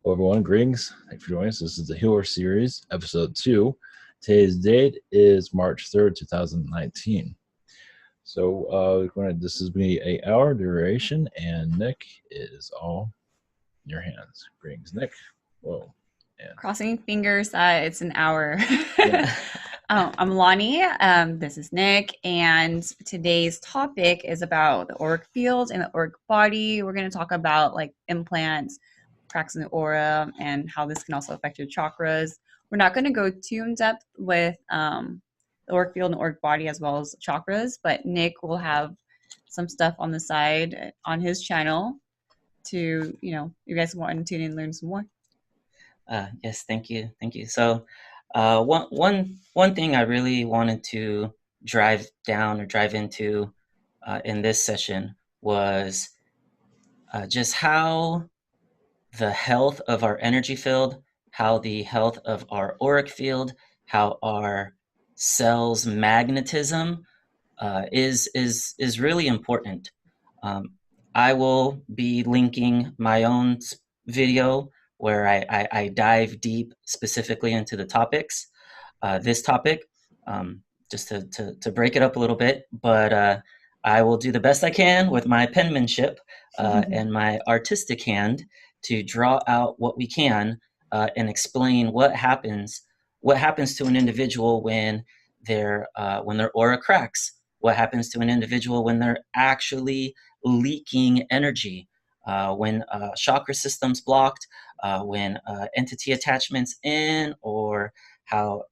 Hello, everyone. Greetings. Thanks for joining us. This is the Healer Series, Episode 2. Today's date is March 3rd, 2019. So this is me 8-hour duration, and Nick is all in your hands. Greetings, Nick. Whoa. And Crossing fingers that it's an hour. yeah. I'm Lonnie. This is Nick, and today's topic is about the auric field and the auric body. We're going to talk about like implants, cracks in the aura, and how this can also affect your chakras. We're not going to go too in depth with the auric field and the auric body as well as chakras, but Nick will have some stuff on the side on his channel to, you guys want to tune in and learn some more. Yes, thank you. So, one thing I really wanted to drive into in this session was just how the health of our energy field, how the health of our auric field, how our cells' magnetism is really important. Um, I will be linking my own video where I dive deep specifically into the topics. This topic, just to break it up a little bit, but I will do the best I can with my penmanship and my artistic hand to draw out what we can and explain what happens to an individual when their aura cracks. What happens to an individual when they're actually leaking energy, when chakra systems blocked, when entity attachments in, or how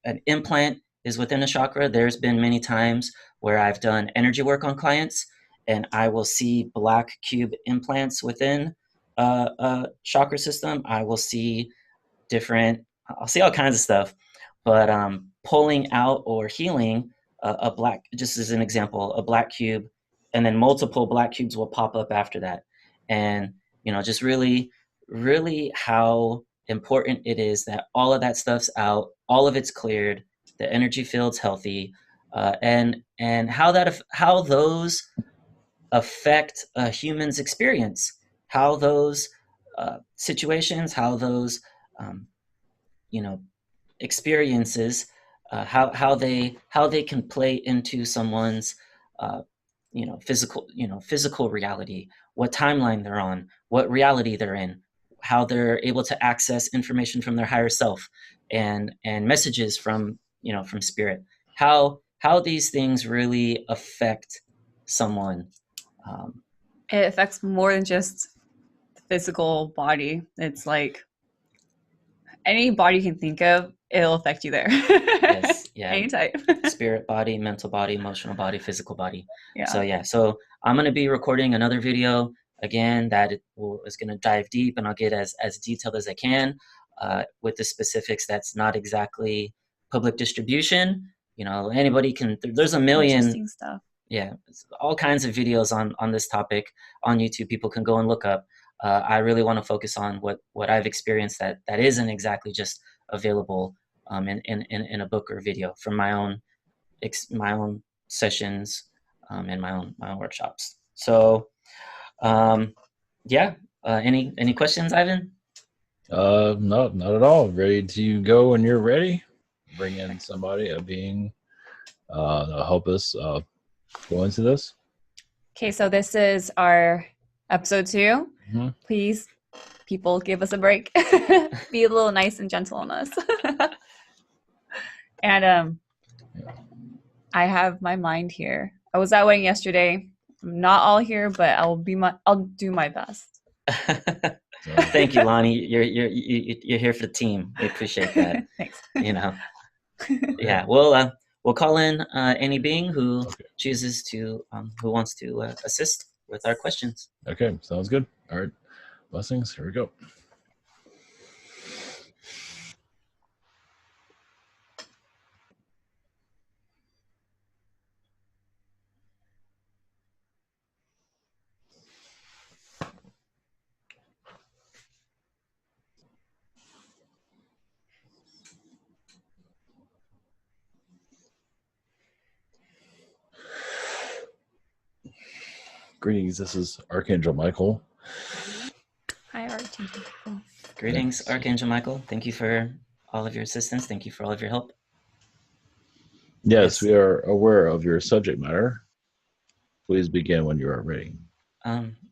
an implant is within a chakra. There's been many times where I've done energy work on clients, and I will see black cube implants within a chakra system. I'll see all kinds of stuff, but pulling out or healing a black, just as an example, a black cube, and then multiple black cubes will pop up after that. And, just really, really how important it is that all of that stuff's out, all of it's cleared, the energy field's healthy, and how those affect a human's experience, how those situations, how those um, experiences, how they can play into someone's physical reality, what timeline they're on, what reality they're in, how they're able to access information from their higher self, and messages from spirit, how these things really affect someone. It affects more than just the physical body. It's like any body you can think of, it'll affect you there. Yes, yeah. Any type. Spirit body, mental body, emotional body, physical body. Yeah. So I'm going to be recording another video again that is going to dive deep, and I'll get as detailed as I can with the specifics. That's not exactly public distribution. Anybody can. There's a million interesting stuff. Yeah, all kinds of videos on this topic on YouTube. People can go and look up. I really want to focus on what I've experienced that isn't exactly just available in a book or video from my own sessions and my own workshops. So yeah, any questions, Ivan? No, not at all. Ready to go when you're ready. Bring in somebody, a being, to help us go into this. Okay, so this is our episode 2. Mm-hmm. Please, people, give us a break. Be a little nice and gentle on us. And I have my mind here. I was at wedding yesterday. I'm not all here, but I'll do my best. Thank you, Lonnie. You're here for the team. We appreciate that. Thanks. Yeah. We'll call in any being who chooses to who wants to assist with our questions. Okay, sounds good. All right, blessings. Here we go. Greetings, this is Archangel Michael. Hi, Archangel Michael. Greetings, Yes. Archangel Michael. Thank you for all of your assistance. Thank you for all of your help. Yes, we are aware of your subject matter. Please begin when you are ready.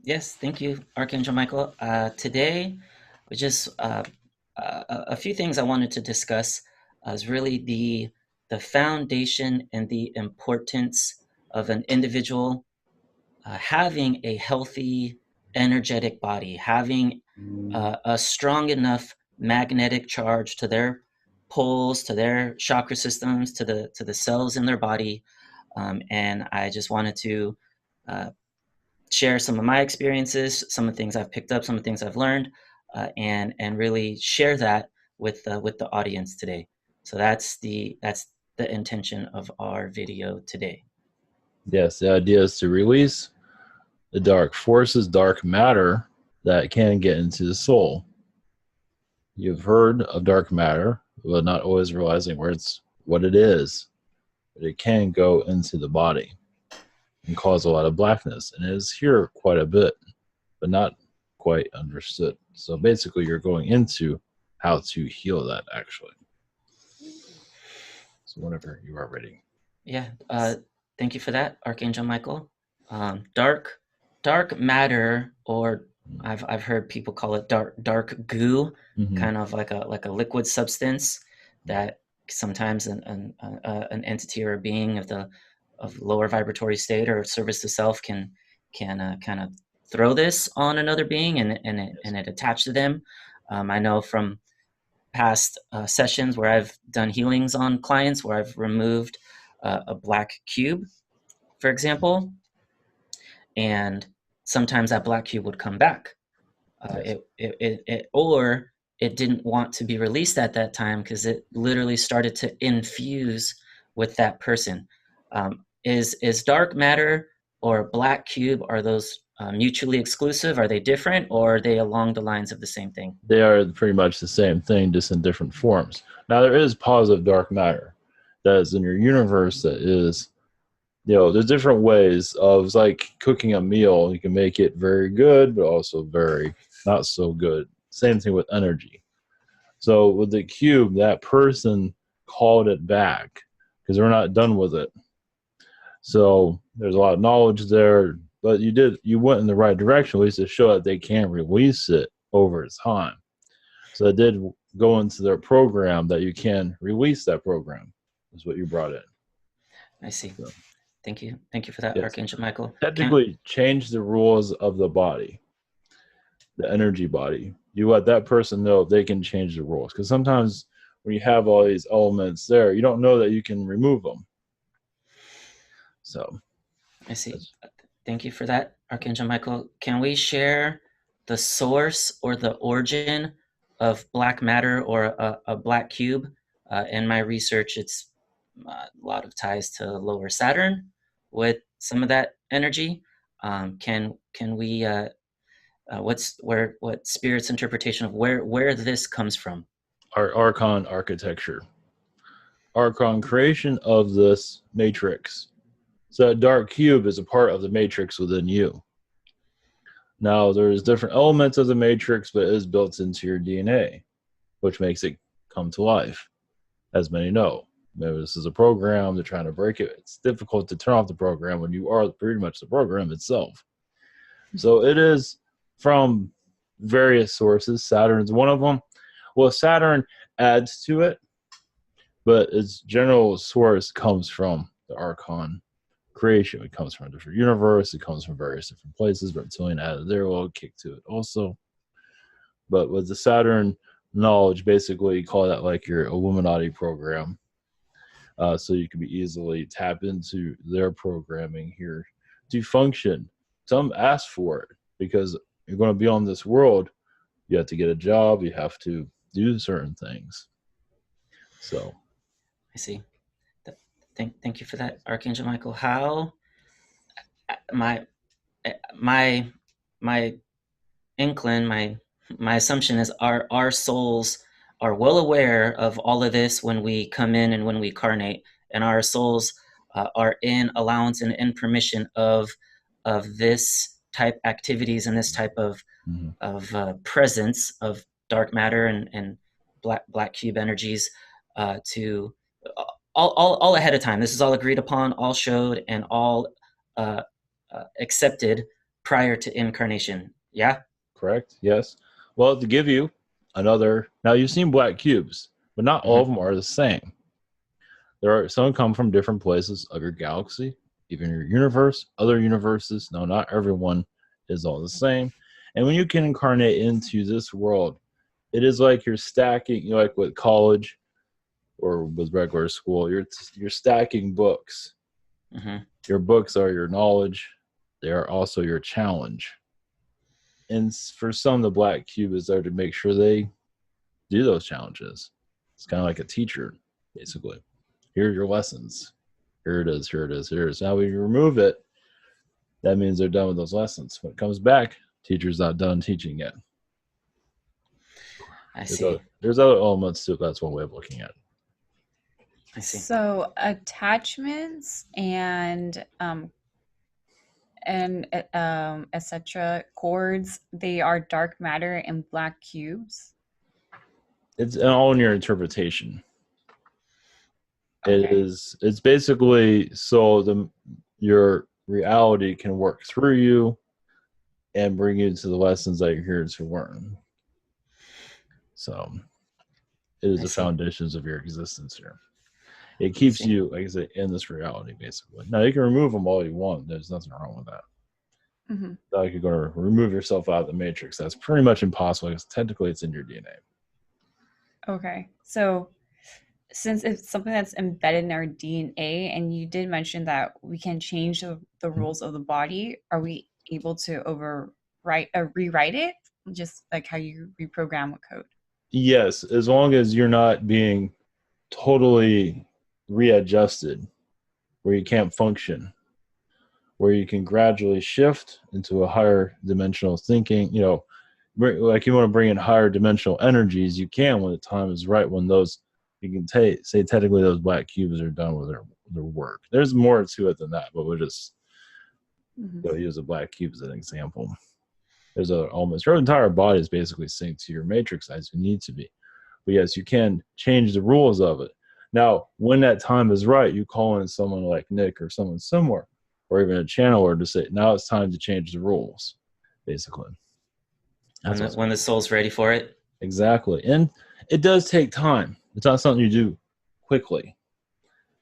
Yes, thank you, Archangel Michael. Today, we just a few things I wanted to discuss is really the foundation and the importance of an individual having a healthy, energetic body, having a strong enough magnetic charge to their poles, to their chakra systems, to the cells in their body, and I just wanted to share some of my experiences, some of the things I've picked up, some of the things I've learned, and really share that with the audience today. So that's the intention of our video today. Yes, the idea is to release the dark forces, dark matter that can get into the soul. You've heard of dark matter, but not always realizing what it is. But it can go into the body and cause a lot of blackness, and it is here quite a bit, but not quite understood. So basically, you're going into how to heal that, actually. So whenever you are ready. Yeah, thank you for that, Archangel Michael. Dark matter, or I've heard people call it dark goo, kind of like a liquid substance that sometimes an entity or a being of lower vibratory state or service to self can kind of throw this on another being and it attach to them. I know from past sessions where I've done healings on clients where I've removed a black cube, for example, and sometimes that black cube would come back. Yes. Or it didn't want to be released at that time because it literally started to infuse with that person. Is dark matter or black cube, are those mutually exclusive? Are they different, or are they along the lines of the same thing? They are pretty much the same thing, just in different forms. Now, there is positive dark matter that is in your universe that is, there's different ways of, it's like cooking a meal. You can make it very good, but also very not so good. Same thing with energy. So with the cube, that person called it back because they're not done with it. So there's a lot of knowledge there, but you went in the right direction, at least to show that they can release it over time. So it did go into their program that you can release that program, is what you brought in. I see. So, thank you for that, yes. Archangel Michael. Technically, change the rules of the body, the energy body. You let that person know if they can change the rules, because sometimes when you have all these elements there, you don't know that you can remove them. So I see. Thank you for that, Archangel Michael. Can we share the source or the origin of black matter or a black cube? In my research, it's a lot of ties to lower Saturn with some of that energy. Can we what Spirit's interpretation of where this comes from? Our Archon architecture, Archon creation of this matrix. So that dark cube is a part of the matrix within you. Now, there's different elements of the matrix, but it is built into your DNA, which makes it come to life, as many know. Maybe this is a program, they're trying to break it. It's difficult to turn off the program when you are pretty much the program itself. So it is from various sources. Saturn's one of them. Well, Saturn adds to it, but its general source comes from the Archon creation. It comes from a different universe. It comes from various different places. Reptilian added their little kick to it also. But with the Saturn knowledge, basically you call that like your Illuminati program. So you can be easily tap into their programming here to function. Some ask for it because you're going to be on this world. You have to get a job. You have to do certain things. So I see. Thank you for that, Archangel Michael. How my inkling, my assumption is our souls are well aware of all of this when we come in and when we carnate, and our souls are in allowance and in permission of this type activities and this type of presence of dark matter and black cube energies to all ahead of time. This is all agreed upon, all showed, and all accepted prior to incarnation. Yeah? Correct. Yes. Well, to give you another, now you've seen black cubes, but not all of them are the same. There are some come from different places of your galaxy, even your universe, other universes. No, not everyone is all the same. And when you can incarnate into this world, it is like you're stacking, you know, like with college or with regular school, you're stacking books. Your books are your knowledge. They are also your challenge. And for some, the black cube is there to make sure they do those challenges. It's kind of like a teacher, basically. Here are your lessons. Here it is, here it is, here it is. Now when you remove it, that means they're done with those lessons. When it comes back, teacher's not done teaching yet. I see. There's other elements to it. That's one way of looking at it. I see. So attachments and etc. Cords, they are dark matter and black cubes. It's all in your interpretation. Okay. It's basically so your reality can work through you and bring you to the lessons that you're here to learn. So it is the foundations of your existence here. It keeps you, like I say, in this reality, basically. Now, you can remove them all you want. There's nothing wrong with that. Like you're going to remove yourself out of the matrix. That's pretty much impossible because technically it's in your DNA. Okay. So since it's something that's embedded in our DNA, and you did mention that we can change the rules of the body, are we able to rewrite it? Just like how you reprogram a code? Yes, as long as you're not being totally readjusted, where you can't function, where you can gradually shift into a higher dimensional thinking, you know, like you want to bring in higher dimensional energies, you can when the time is right, when those, you can say technically those black cubes are done with their work. There's more to it than that, but we'll just use the black cube as an example. There's almost your entire body is basically synced to your matrix as you need to be. But yes, you can change the rules of it. Now, when that time is right, you call in someone like Nick or someone similar, or even a channeler to say, now it's time to change the rules, basically. When the soul's ready for it. Exactly. And it does take time. It's not something you do quickly.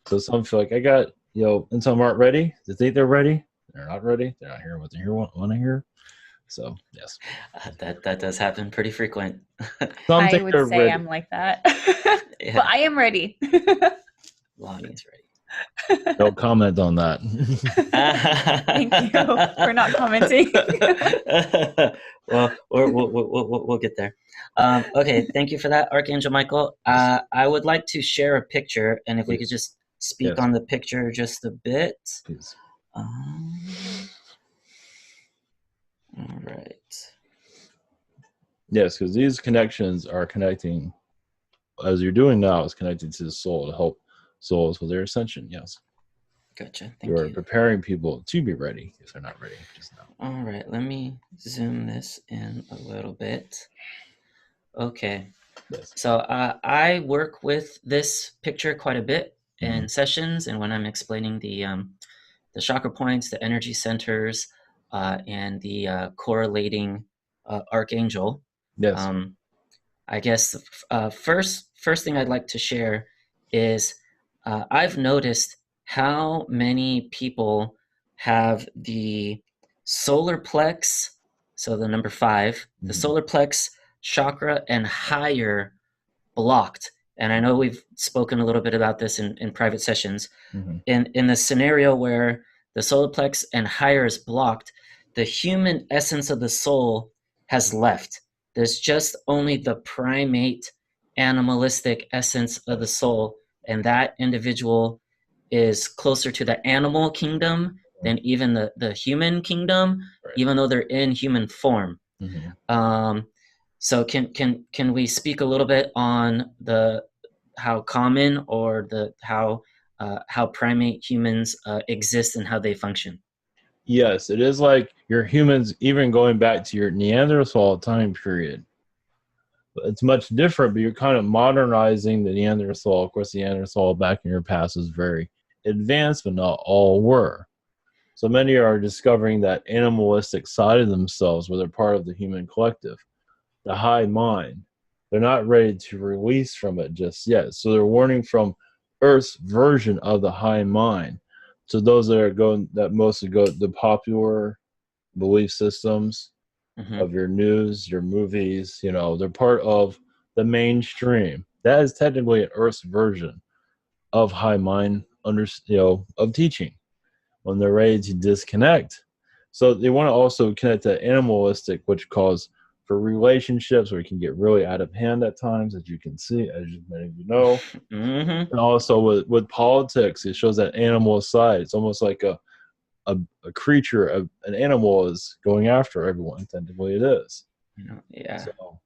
So some feel like, and some aren't ready. They think they're ready. They're not ready. They're not hearing what they want to hear. So, yes. That does happen pretty frequent. I would say ready. I'm like that. Yeah. But I am ready. Lonnie's ready. No comment on that. Thank you for not commenting. Well, we'll get there. Okay, thank you for that, Archangel Michael. I would like to share a picture, and if we could just speak on the picture just a bit. Please. All right. Yes, because these connections are connecting, as you're doing now, is connecting to the soul to help souls with their ascension. Yes. Gotcha. Thank you. You're preparing people to be ready if they're not ready just now. All right. Let me zoom this in a little bit. Okay. Yes. So I work with this picture quite a bit in sessions, and when I'm explaining the chakra points, the energy centers, and the correlating archangel. Yes. I guess first thing I'd like to share is I've noticed how many people have the solar plex, so the number 5, the solar plex chakra and higher blocked. And I know we've spoken a little bit about this in private sessions. In the scenario where the solar plex and higher is blocked, the human essence of the soul has left. There's just only the primate animalistic essence of the soul, and that individual is closer to the animal kingdom than even the human kingdom, even though they're in human form. So can we speak a little bit on how common or how primate humans exist and how they function? Yes, it is like your humans, even going back to your Neanderthal time period, It's much different, but you're kind of modernizing the Neanderthal. Of course, the Neanderthal back in your past was very advanced, but not all were. So many are discovering that animalistic side of themselves where they're part of the human collective, the high mind. They're not ready to release from it just yet. So they're warning from Earth's version of the high mind. So those that mostly go the popular belief systems of your news, your movies, they're part of the mainstream. That is technically an Earth's version of high mind of teaching when they're ready to disconnect. So they want to also connect to animalistic, which calls for relationships where it can get really out of hand at times, as you can see, as many of you know. Mm-hmm. And also with politics, it shows that animal side. It's almost like a creature, an animal is going after everyone. Technically, it is. Yeah. So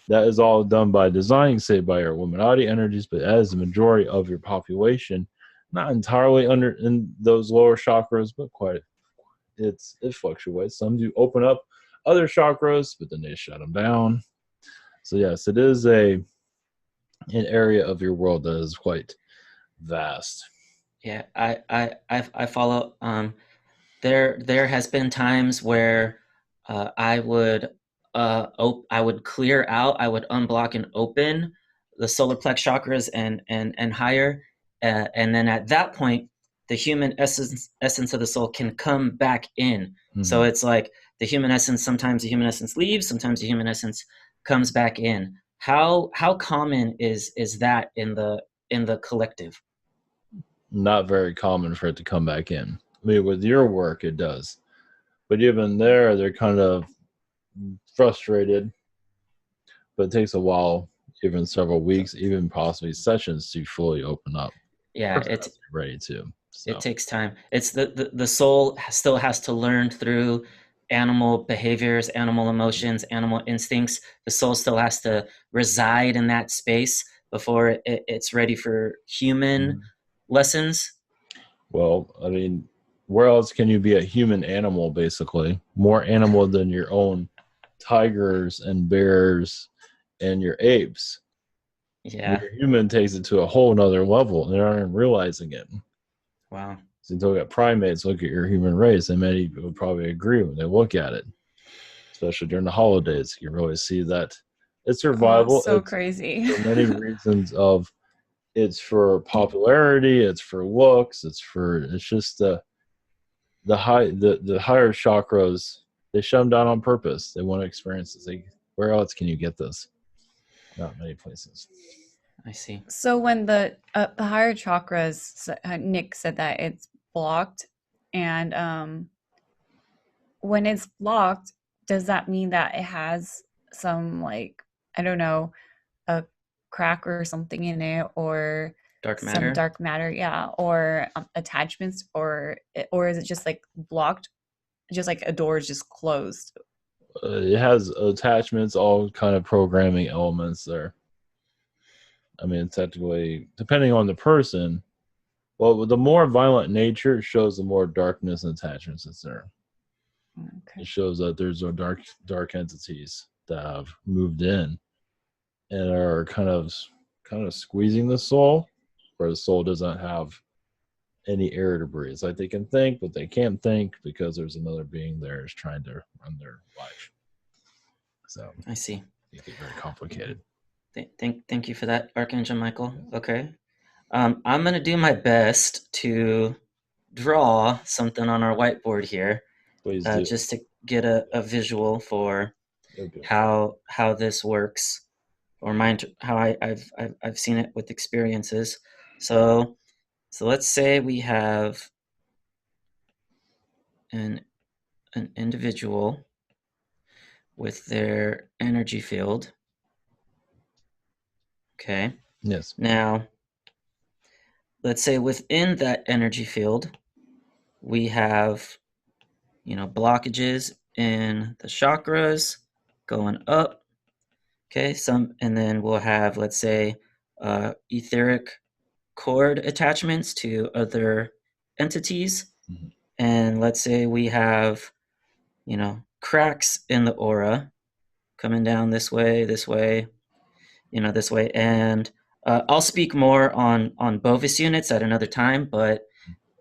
that is all done by design, say by your Illuminati energies, but as the majority of your population, not entirely under in those lower chakras, but quite it fluctuates. Some do open up other chakras, but then they shut them down. So yes, it is an area of your world that is quite vast. Yeah, I follow. There has been times where I would I would clear out, I would unblock and open the solar plex chakras and higher, and then at that point, the human essence of the soul can come back in. Mm-hmm. So it's like the human essence. Sometimes the human essence leaves. Sometimes the human essence comes back in. How common is that in the collective? Not very common for it to come back in. I mean, with your work, it does. But even there, they're kind of frustrated. But it takes a while, even several weeks, even possibly sessions to fully open up. Yeah, it's ready to. So. It takes time. It's the soul still has to learn through animal behaviors, animal emotions, animal instincts. The soul still has to reside in that space before it's ready for human lessons. Well, I mean, where else can you be a human animal, basically? More animal than your own tigers and bears and your apes. Yeah. Your human takes it to a whole nother level, and they aren't realizing it. Wow. So you look at primates, look at your human race, and many would probably agree when they look at it, especially during the holidays. You can really see that it's survival. So it's crazy. For many reasons of it's for popularity, it's for looks, it's just the higher chakras, they shut them down on purpose. They want to experience this. Where else can you get this? Not many places. I see. So when the higher chakras, Nick said that it's blocked, and when it's blocked, does that mean that it has some, like, I don't know, a crack or something in it, or dark matter? Some dark matter, yeah, or attachments, or is it just like blocked, just like a door is just closed? It has attachments, all kind of programming elements there. I mean, technically, depending on the person, well, the more violent nature, it shows the more darkness and attachments that's there. Okay. It shows that there's dark entities that have moved in and are kind of squeezing the soul, where the soul doesn't have any air to breathe. It's like they can think, but they can't think because there's another being there is trying to run their life. So I see. It gets very complicated. Thank you for that, Archangel Michael. Okay. I'm going to do my best to draw something on our whiteboard here. Please do. Just to get a visual for how this works, or how I've seen it with experiences. So let's say we have an individual with their energy field. Okay. Yes. Now, let's say within that energy field, we have, blockages in the chakras going up. Okay. And then we'll have, let's say, etheric cord attachments to other entities. Mm-hmm. And let's say we have, cracks in the aura coming down this way, this way. And I'll speak more on Bovis units at another time, but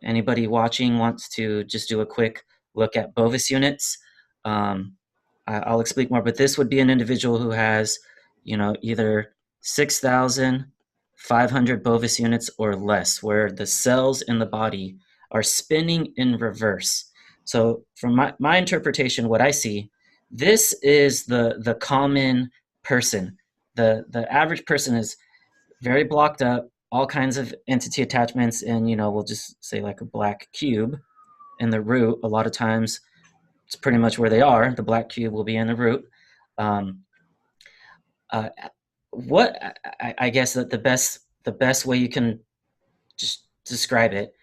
anybody watching wants to just do a quick look at Bovis units, I'll explain more. But this would be an individual who has, either 6,500 Bovis units or less, where the cells in the body are spinning in reverse. So from my interpretation, what I see, this is the common person. The average person is very blocked up, all kinds of entity attachments, and we'll just say like a black cube in the root. A lot of times it's pretty much where they are. The black cube will be in the root. What I guess that the best way you can just describe it,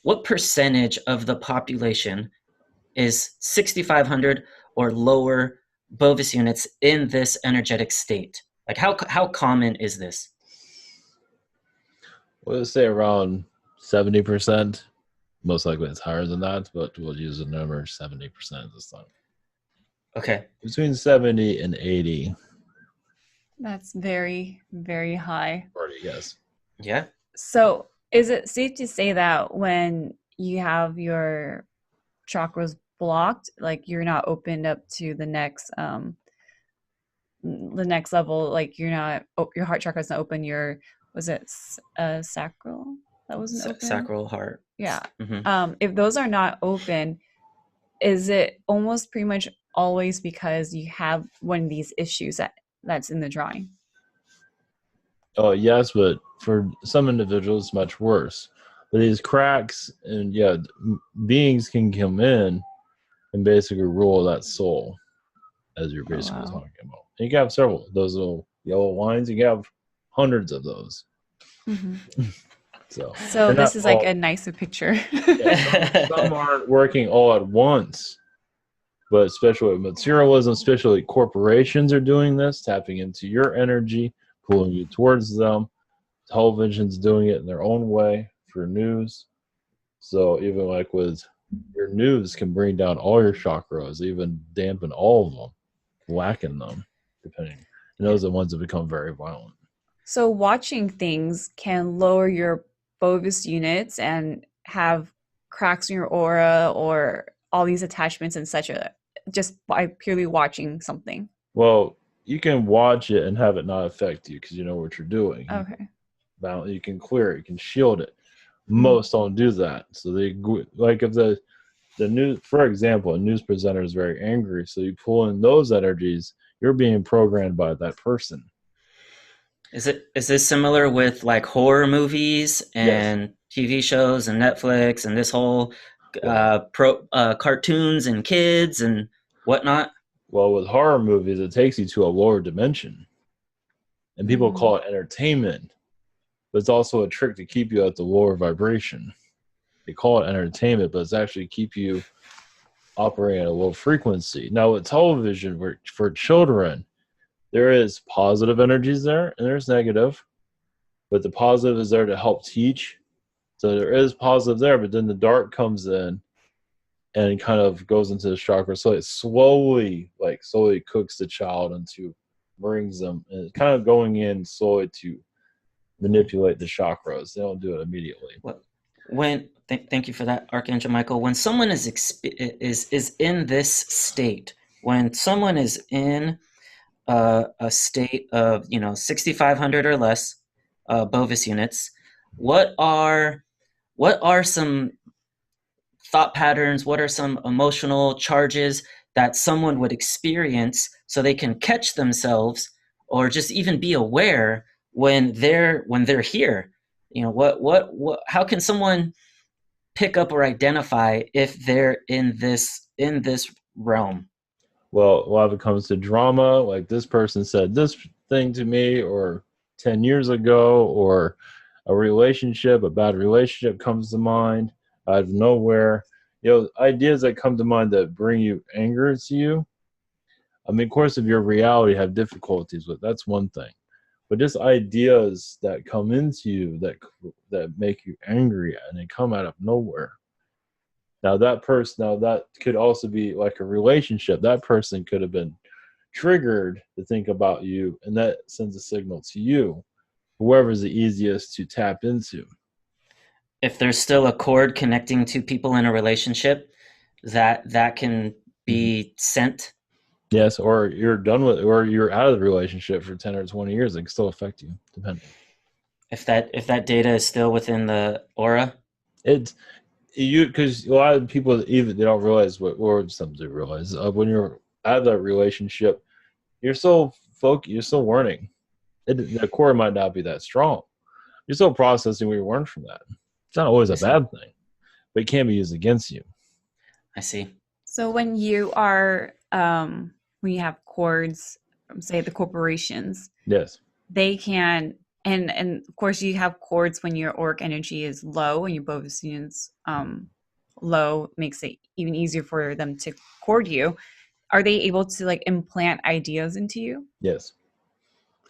what percentage of the population is 6,500 or lower Bovis units in this energetic state? Like how common is this? Well, let's say around 70%. Most likely it's higher than that, but we'll use the number 70% this time. Okay. Between 70 and 80. That's very, very high. 40, yes. Yeah. So is it safe to say that when you have your chakras blocked, like you're not opened up to the next level, like you're not, your heart chakra's not open, was it sacral? That wasn't open? Sacral heart. Yeah. Mm-hmm. If those are not open, is it almost pretty much always because you have one of these issues that's in the drawing? Oh, yes, but for some individuals, much worse. But these cracks and beings can come in and basically rule that soul, as you're basically talking about. And you can have several those little yellow lines. You can have hundreds of those. Mm-hmm. So this is like a nicer picture. Some aren't working all at once, but especially with materialism, especially corporations are doing this, tapping into your energy, pulling you towards them. Television's doing it in their own way for news. So even like with your news can bring down all your chakras, even dampen all of them, blacken them, depending. And those are the ones that become very violent. So watching things can lower your Bovis units and have cracks in your aura or all these attachments and such, just by purely watching something. Well, you can watch it and have it not affect you because you know what you're doing. Okay. You can clear it, you can shield it. Most don't do that. So they, like if the news, for example, a news presenter is very angry, so you pull in those energies, you're being programmed by that person. Is this similar with like horror movies and TV shows and Netflix and this whole cartoons and kids and whatnot? Well, with horror movies, it takes you to a lower dimension, and people call it entertainment, but it's also a trick to keep you at the lower vibration. They call it entertainment, but it's actually keep you operating at a low frequency. Now, with television, for children, there is positive energies there and there's negative, but the positive is there to help teach. So there is positive there, but then the dark comes in and kind of goes into the chakra. So it slowly cooks the child into, brings them, and it's kind of going in slowly to manipulate the chakras. They don't do it immediately. Thank you for that, Archangel Michael. When someone is in this state, when someone is in a state of 6,500 or less Bovis units, what are some thought patterns? What are some emotional charges that someone would experience so they can catch themselves or just even be aware when they're here? How can someone pick up or identify if they're in this realm? Well, a lot of it comes to drama, like this person said this thing to me, or 10 years ago, or a bad relationship comes to mind out of nowhere. Ideas that come to mind that bring you anger to you. I mean, of course, if your reality have difficulties with, that's one thing. But just ideas that come into you that make you angry and they come out of nowhere. Now that could also be like a relationship. That person could have been triggered to think about you, and that sends a signal to you, whoever's the easiest to tap into. If there's still a cord connecting two people in a relationship, that can be sent. Yes, or you're done with, or you're out of the relationship for 10 or 20 years. It can still affect you, depending. If that data is still within the aura, It's you, because a lot of people, even they don't realize what, or some do realize, when you're out of that relationship, you're still you're still learning. The core might not be that strong. You're still processing what you learned from that. It's not always a bad thing, but it can be used against you. I see. So when you are when you have cords from, say, the corporations, Yes. they can, and of course you have cords when your auric energy is low and your bovis low, makes it even easier for them to cord you. Are they able to like implant ideas into you? Yes.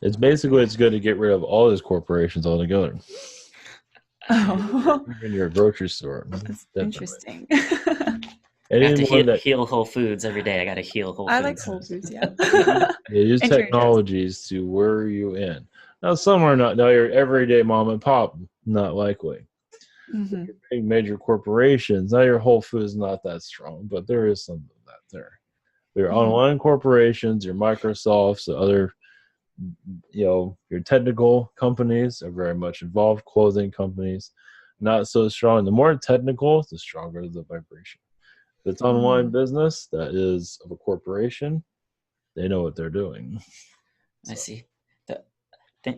It's basically, it's good to get rid of all those corporations altogether. Oh, Even your grocery store. that's Definitely. interesting. I have to Anyone that heal Whole Foods every day. I got to heal Whole Foods. I like Whole Foods, yeah. they use And Trader Joe's. technologies to lure you in. Now, some are not. Now, your everyday mom and pop, not likely. Mhm. Your big major corporations. Now, your Whole Foods is not that strong, but there is some of that there. Your Mhm. online corporations, your Microsofts, the other, your technical companies are very much involved. Clothing companies, not so strong. The more technical, the stronger the vibration. If it's online business that is of a corporation, they know what they're doing. I see.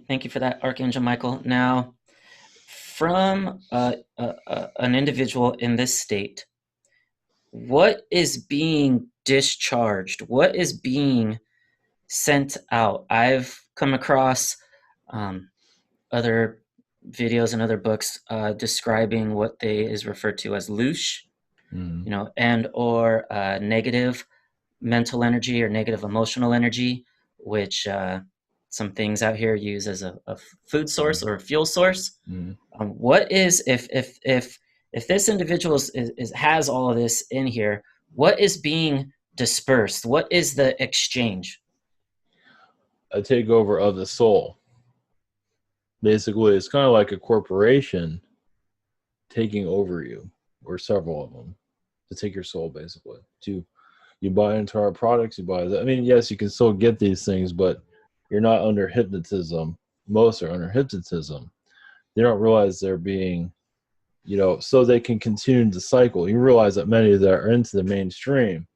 Thank you for that, Archangel Michael. Now, from an individual in this state, what is being discharged? What is being sent out? I've come across other videos and other books describing what is referred to as loosh, and or negative mental energy or negative emotional energy, which some things out here use as a food source or a fuel source. What is, if this individual has all of this in here, what is being dispersed? What is the exchange? A takeover of the soul. Basically, it's kind of like a corporation taking over you, or several of them, to take your soul, basically. You buy into our products, you buy that. I mean, yes, you can still get these things, but you're not under hypnotism. Most are under hypnotism. They don't realize they're being, so they can continue the cycle. You realize that many that are into the mainstream,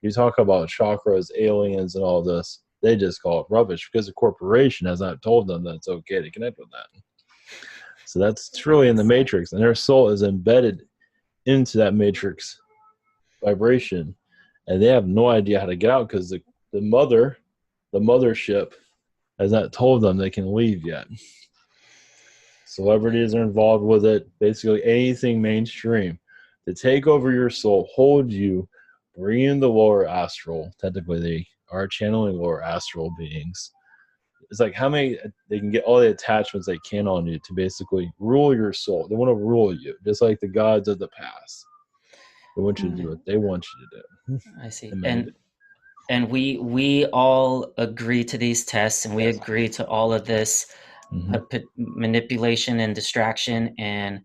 you talk about chakras, aliens, and all this, they just call it rubbish because the corporation has not told them that it's okay to connect with that. So that's truly in the matrix, and their soul is embedded into that matrix vibration, and they have no idea how to get out because the mothership has not told them they can leave yet. Celebrities are involved with it. Basically anything mainstream to take over your soul, hold you, bring in the lower astral. Technically, they are channeling lower astral beings. It's like how many they can get all the attachments they can on you to basically rule your soul. They want to rule you, just like the gods of the past. They want you to do what they want you to do. I see. And we all agree to these tests, and we agree to all of this manipulation and distraction. And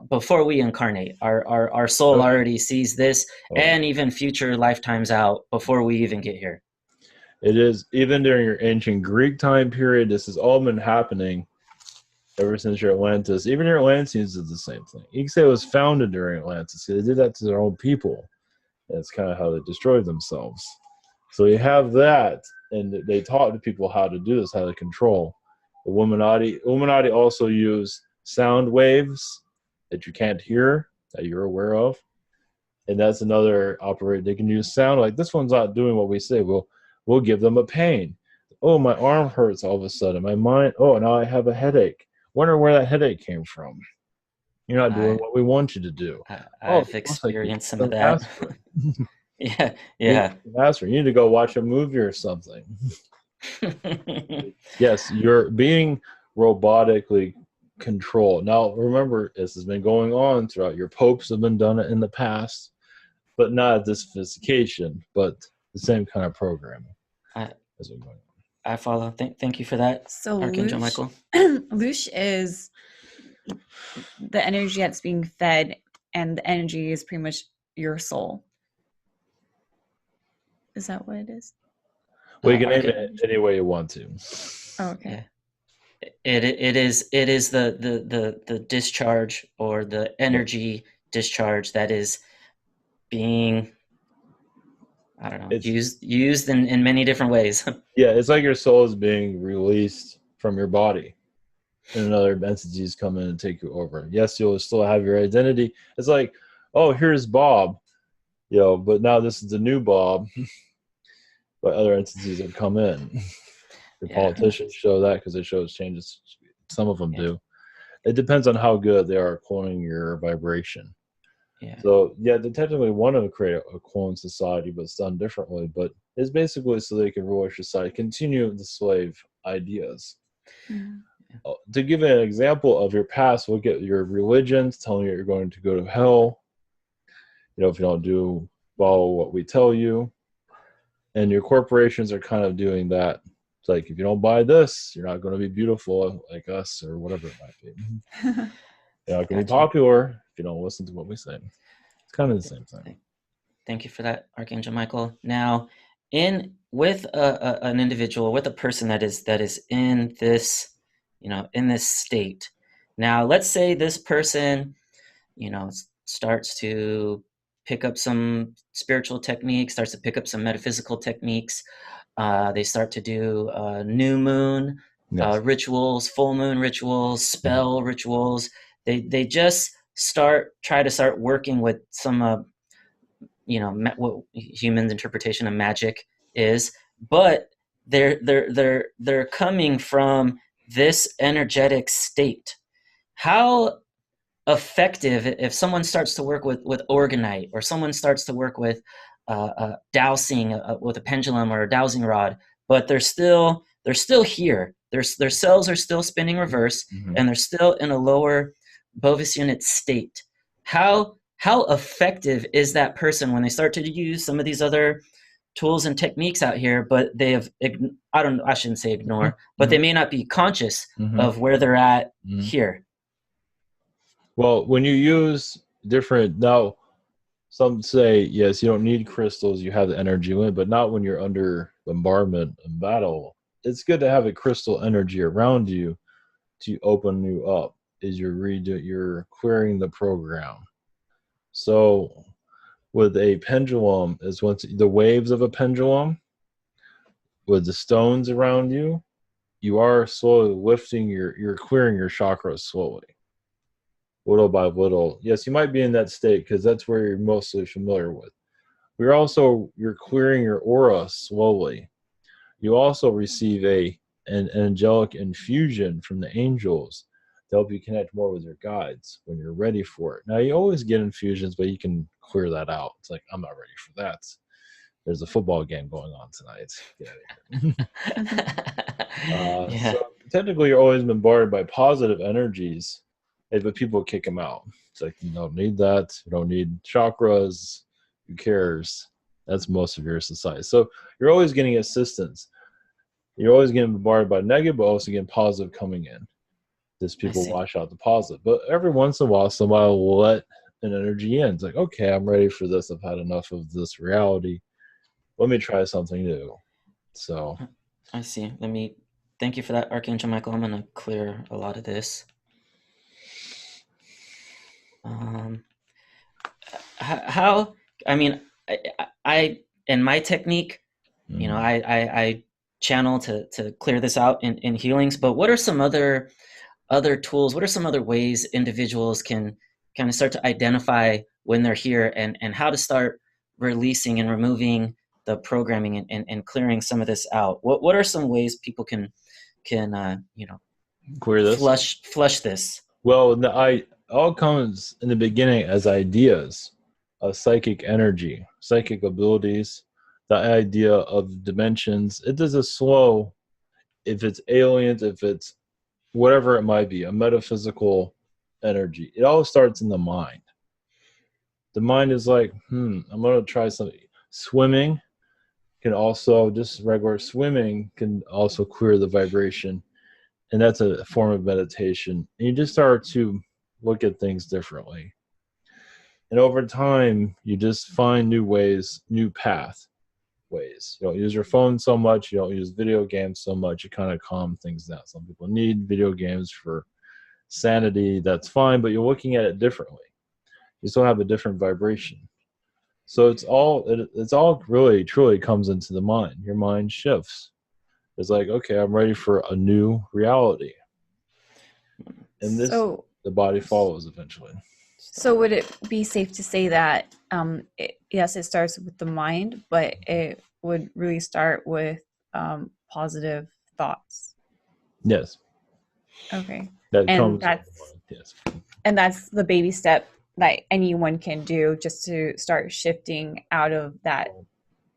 before we incarnate, our soul already sees this, and even future lifetimes out before we even get here. It is, even during your ancient Greek time period, this has all been happening ever since your Atlantis. Even your Atlanteans did the same thing. You can say it was founded during Atlantis. They did that to their own people. That's kind of how they destroyed themselves. So you have that, and they taught the people how to do this, how to control. The Illuminati also use sound waves that you can't hear, that you're aware of. And that's another operator. They can use sound, like this one's not doing what we say. We'll give them a pain. Oh, my arm hurts all of a sudden. My mind, now I have a headache. Wonder where that headache came from. You're not doing what we want you to do. I've experienced some of that. Yeah. You need to go watch a movie or something. Yes, you're being robotically controlled. Now, remember, this has been going on throughout. Your popes have been done it in the past, but not at this sophistication. But the the same kind of programming. I, as we're going on. I follow. Thank you for that, So Archangel Michael. Loosh is the energy that's being fed, and the energy is pretty much your soul. Is that what it is? Well, you can name it any way you want to. Oh, okay. Yeah. It is the discharge or the energy discharge that is being, I don't know, used in many different ways. Yeah, it's like your soul is being released from your body, and another entities come in and take you over. Yes, you'll still have your identity. It's like, oh, here's Bob, but now this is the new Bob. But other entities have come in. The politicians show that because it shows changes. Some of them do. It depends on how good they are at cloning your vibration. Yeah. So, they technically want to create a clone society, but it's done differently. But it's basically so they can rule your society, continue the slave ideas. Mm. To give an example of your past, look at your religions telling you you're going to go to hell. If you don't follow what we tell you. And your corporations are kind of doing that. It's like, if you don't buy this, you're not going to be beautiful like us, or whatever it might be. You're not going to be popular if you don't listen to what we say. It's kind of the same thing. Thank you for that, Archangel Michael. Now, with an individual, with a person that is in this, in this state. Now, let's say this person, starts to pick up some spiritual techniques, starts to pick up some metaphysical techniques. They start to do new moon rituals, full moon rituals, spell rituals. They just try to start working with some what humans' interpretation of magic is, but they're coming from this energetic state. How effective, if someone starts to work with organite, or someone starts to work with dowsing with a pendulum or a dowsing rod, but they're still here. Their cells are still spinning reverse, and they're still in a lower Bovis unit state. How effective is that person when they start to use some of these other tools and techniques out here, but they have, I shouldn't say ignore, but they may not be conscious of where they're at here? Well, when you use now, some say, yes, you don't need crystals, you have the energy limit, but not when you're under bombardment and battle. It's good to have a crystal energy around you to open you up as you're clearing the program. So with a pendulum, is once the waves of a pendulum, with the stones around you, you are slowly lifting you're clearing your chakras slowly. Little by little. Yes, you might be in that state because that's where you're mostly familiar with. You're clearing your aura slowly. You also receive an angelic infusion from the angels to help you connect more with your guides when you're ready for it. Now, you always get infusions, but you can clear that out. It's like, I'm not ready for that. There's a football game going on tonight. Get out of here. So technically, you're always bombarded by positive energies, but people kick them out. It's like, you don't need that. You don't need chakras. Who cares? That's most of your society. So you're always getting assistance. You're always getting bombarded by negative, but also getting positive coming in. Just people wash out the positive. But every once in a while, somebody will let an energy in. It's like, okay, I'm ready for this. I've had enough of this reality. Let me try something new. So I see. Thank you for that, Archangel Michael. I'm going to clear a lot of this. I in my technique, I channel to clear this out in healings, but what are some other tools? What are some other ways individuals can kind of start to identify when they're here, and how to start releasing and removing the programming and clearing some of this out? What are some ways people can clear this, flush this? Well, all comes in the beginning as ideas of psychic energy, psychic abilities, the idea of dimensions. It does a slow, if it's aliens, if it's whatever it might be, a metaphysical energy. It all starts in the mind. The mind is like, I'm going to try something. Swimming, can also, just regular swimming can also clear the vibration. And that's a form of meditation. And you just start to look at things differently. And over time, you just find new ways, new pathways. You don't use your phone so much. You don't use video games so much. You kind of calm things down. Some people need video games for sanity. That's fine, but you're looking at it differently. You still have a different vibration. So it's all really truly comes into the mind. Your mind shifts. It's like, okay, I'm ready for a new reality. And this, So, the body follows eventually. so would it be safe to say that yes, it starts with the mind, but it would really start with positive thoughts? Yes. Okay. That And comes that's yes. and that's the baby step that anyone can do just to start shifting out of that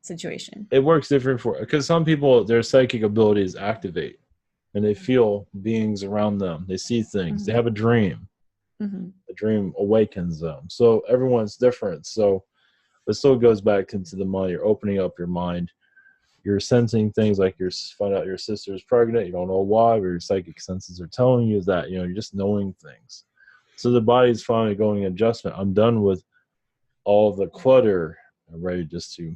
situation. It works different for, because some people, their psychic abilities activate and they feel beings around them. They see things. They have a dream. The dream awakens them. So everyone's different. So it still goes back into the mind. You're opening up your mind. You're sensing things, like you find out your sister's pregnant. You don't know why, but your psychic senses are telling you that, you're just knowing things. So the body's finally going in adjustment. I'm done with all the clutter. I'm ready just to,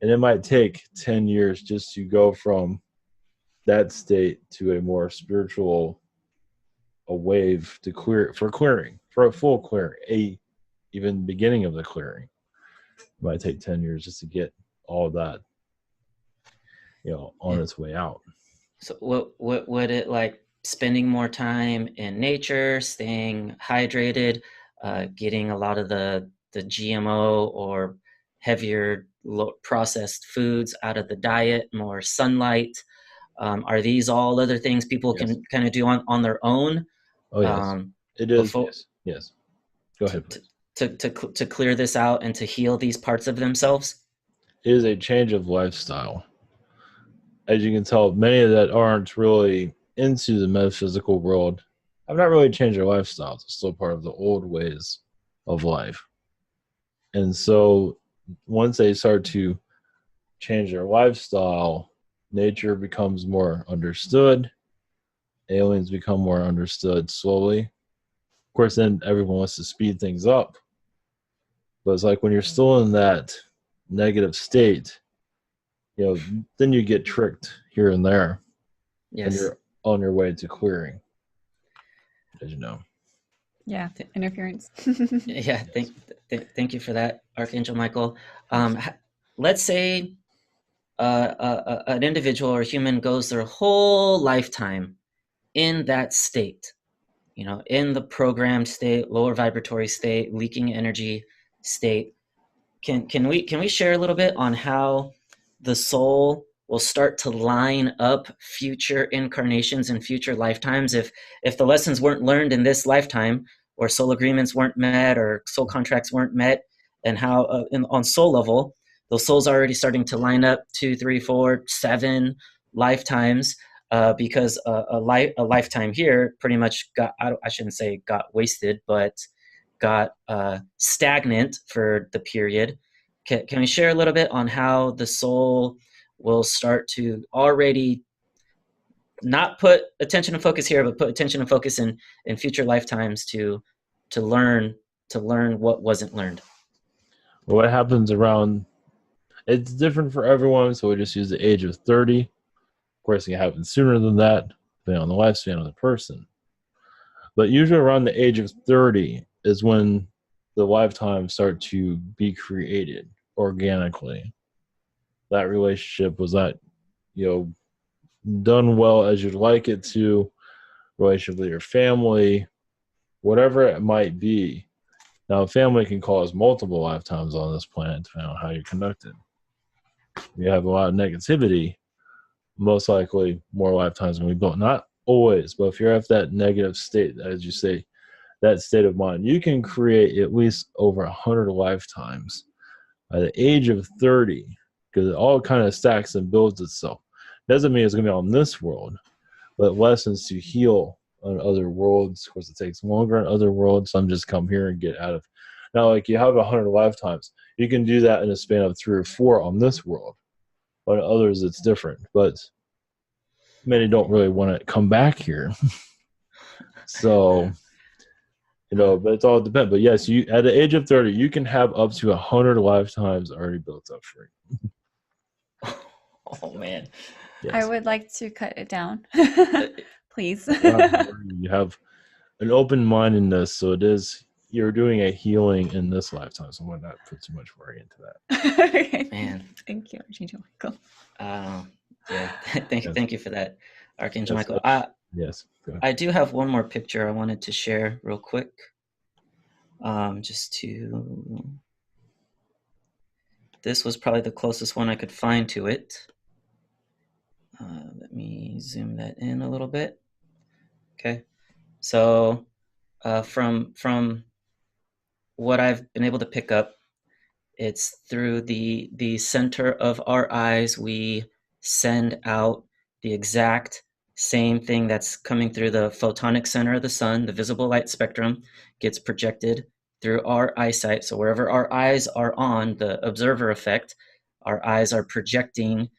and it might take 10 years just to go from that state to a more spiritual, a wave to clear, for clearing, for a full clearing, even beginning of the clearing. It might take 10 years just to get all that, on its way out. So what would it like spending more time in nature, staying hydrated, getting a lot of the GMO or heavier processed foods out of the diet, more sunlight? Are these all other things people can kind of do on their own? Oh, yes. It is. Yes. Go ahead, please. To clear this out and to heal these parts of themselves? It is a change of lifestyle. As you can tell, many that aren't really into the metaphysical world have not really changed their lifestyles. It's still part of the old ways of life. And so once they start to change their lifestyle, nature becomes more understood. Aliens become more understood slowly. Of course, then everyone wants to speed things up. But it's like when you're still in that negative state, then you get tricked here and there. Yes. And you're on your way to clearing, as you know. Yeah, interference. Yeah, thank you for that, Archangel Michael. Let's say an individual or a human goes their whole lifetime in that state, in the programmed state, lower vibratory state, leaking energy state. Can we share a little bit on how the soul will start to line up future incarnations and future lifetimes if the lessons weren't learned in this lifetime, or soul agreements weren't met, or soul contracts weren't met, and how on soul level those souls are already starting to line up 2, 3, 4, 7 lifetimes, because a lifetime here pretty much got, I shouldn't say got wasted, but got stagnant for the period. Can we share a little bit on how the soul will start to already not put attention and focus here, but put attention and focus in future lifetimes to learn what wasn't learned? What happens around, it's different for everyone, so we just use the age of 30. Of course, it can happen sooner than that, depending on the lifespan of the person. But usually around the age of 30 is when the lifetimes start to be created organically. That relationship was not, done well as you'd like it to, relationship with your family, whatever it might be. Now, family can cause multiple lifetimes on this planet, depending on how you're conducted. You have a lot of negativity, most likely more lifetimes than we built. Not always, but if you're at that negative state, as you say, that state of mind, you can create at least over 100 lifetimes by the age of 30, because it all kind of stacks and builds itself. Doesn't mean it's going to be on this world, but lessons to heal on other worlds. Of course, it takes longer on other worlds. Some just come here and get out of. Now, like you have 100 lifetimes, you can do that in a span of 3 or 4 on this world. On others, it's different. But many don't really want to come back here. So, but it's all depends. But yes, you at the age of 30, you can have up to 100 lifetimes already built up for you. Oh man. Yes. I would like to cut it down, please. You have an open-mindedness, so you're doing a healing in this lifetime, so I would not put too much worry into that. Okay. Man. Thank you, Archangel Michael. Yeah, thank you for that, Archangel Yes, Michael. Yes, go ahead. I do have one more picture I wanted to share real quick. This was probably the closest one I could find to it. Let me zoom that in a little bit. Okay, so from what I've been able to pick up, it's through the center of our eyes we send out the exact same thing that's coming through the photonic center of the sun. The visible light spectrum gets projected through our eyesight. So wherever our eyes are on, the observer effect, our eyes are projecting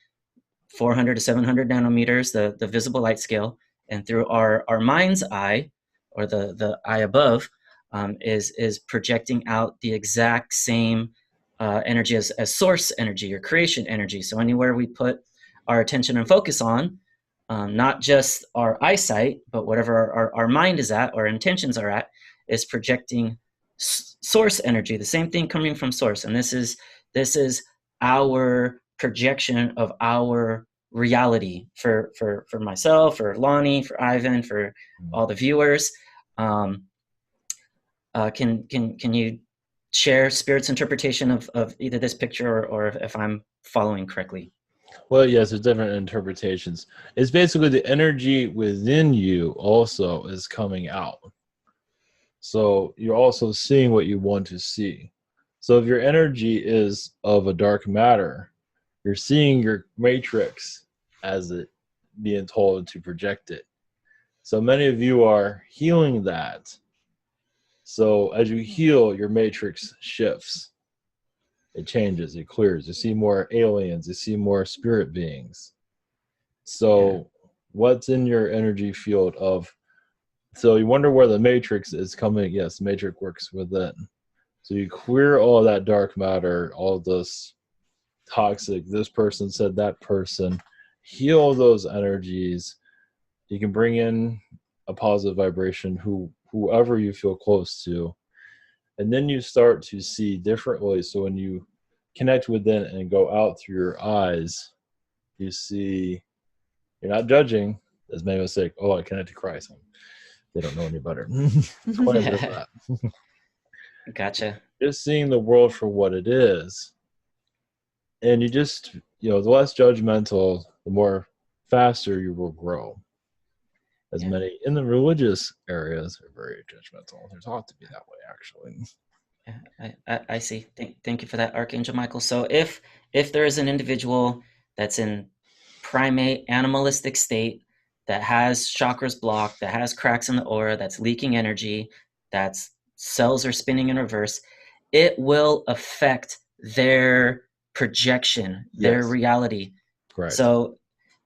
400 to 700 nanometers, the visible light scale, and through our mind's eye, or the eye above, is projecting out the exact same energy as source energy or creation energy. So anywhere we put our attention and focus on, not just our eyesight, but whatever our mind is at, our intentions are at, is projecting source energy, the same thing coming from source. And this is our projection of our reality for myself, for Lonnie, for Ivan, for all the viewers. Can you share Spirit's interpretation of either this picture or if I'm following correctly? Well, yes, there's different interpretations. It's basically the energy within you also is coming out. So you're also seeing what you want to see. So if your energy is of a dark matter, you're seeing your matrix as it being told to project it. So many of you are healing that. So as you heal, your matrix shifts. It changes, it clears. You see more aliens, you see more spirit beings. So what's in your energy field of, so you wonder where the matrix is coming. Yes, the matrix works within. So you clear all that dark matter, all this toxic, this person said that person, heal those energies. You can bring in a positive vibration, whoever you feel close to. And then you start to see differently. So when you connect within and go out through your eyes, you see, you're not judging. As many of us say, oh, I connect to Christ. They don't know any better. Gotcha. Just seeing the world for what it is. And you just, the less judgmental, the more faster you will grow. As many in the religious areas are very judgmental. They're taught to be that way, actually. I see. Thank you for that, Archangel Michael. So if there is an individual that's in primate animalistic state, that has chakras blocked, that has cracks in the aura, that's leaking energy, that's cells are spinning in reverse, it will affect their projection, their reality. Right. So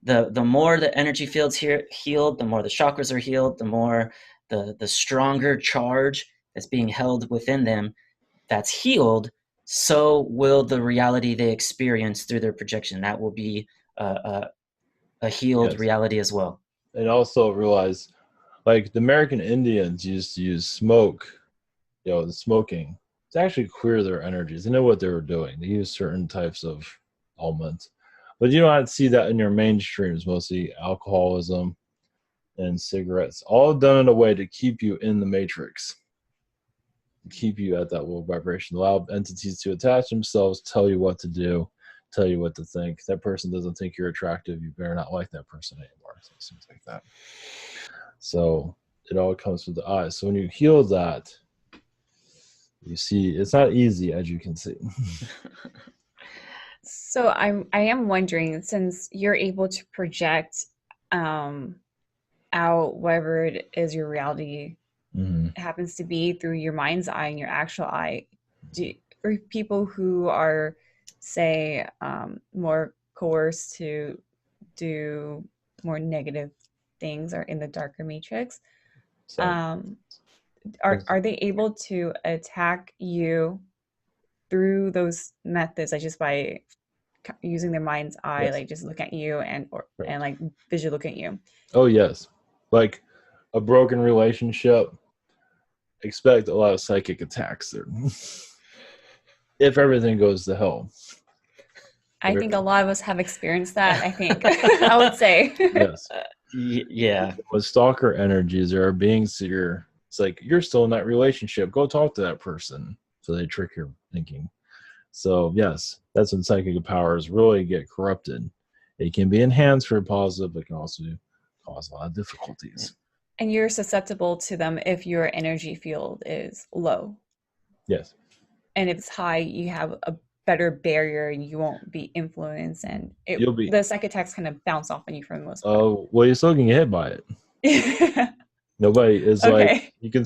the more the energy fields healed, the more the chakras are healed, the more the stronger charge that's being held within them that's healed, so will the reality they experience through their projection. That will be a healed reality as well. And also realize, like the American Indians used to use smoke, the smoking, to actually clear their energies. They know what they were doing. They use certain types of elements. But you don't see that in your mainstreams, mostly alcoholism and cigarettes, all done in a way to keep you in the matrix, keep you at that low vibration, allow entities to attach themselves, tell you what to do, tell you what to think. That person doesn't think you're attractive, you better not like that person anymore. So things like that. So it all comes with the eyes. So when you heal that, you see it's not easy, as you can see. So I am wondering, since you're able to project out whatever it is your reality happens to be through your mind's eye and your actual eye, for people who are, say, more coerced to do more negative things or in the darker matrix, So are they able to attack you through those methods, like just by using their mind's eye, yes. like just look at you and Right. like visually look at you? Oh yes, like a broken relationship. Expect a lot of psychic attacks there. If everything goes to hell. I think a lot of us have experienced that. I think I would say. Yes. Yeah. With stalker energies, there are beings here. It's like, you're still in that relationship. Go talk to that person. So they trick your thinking. So yes, that's when psychic powers really get corrupted. It can be enhanced for positive, but can also cause a lot of difficulties. And you're susceptible to them if your energy field is low. Yes. And if it's high, you have a better barrier and you won't be influenced, and You'll be the psychic attacks kind of bounce off on you for the most part. oh, well, you're still gonna get hit by it. Nobody is Okay. like, you can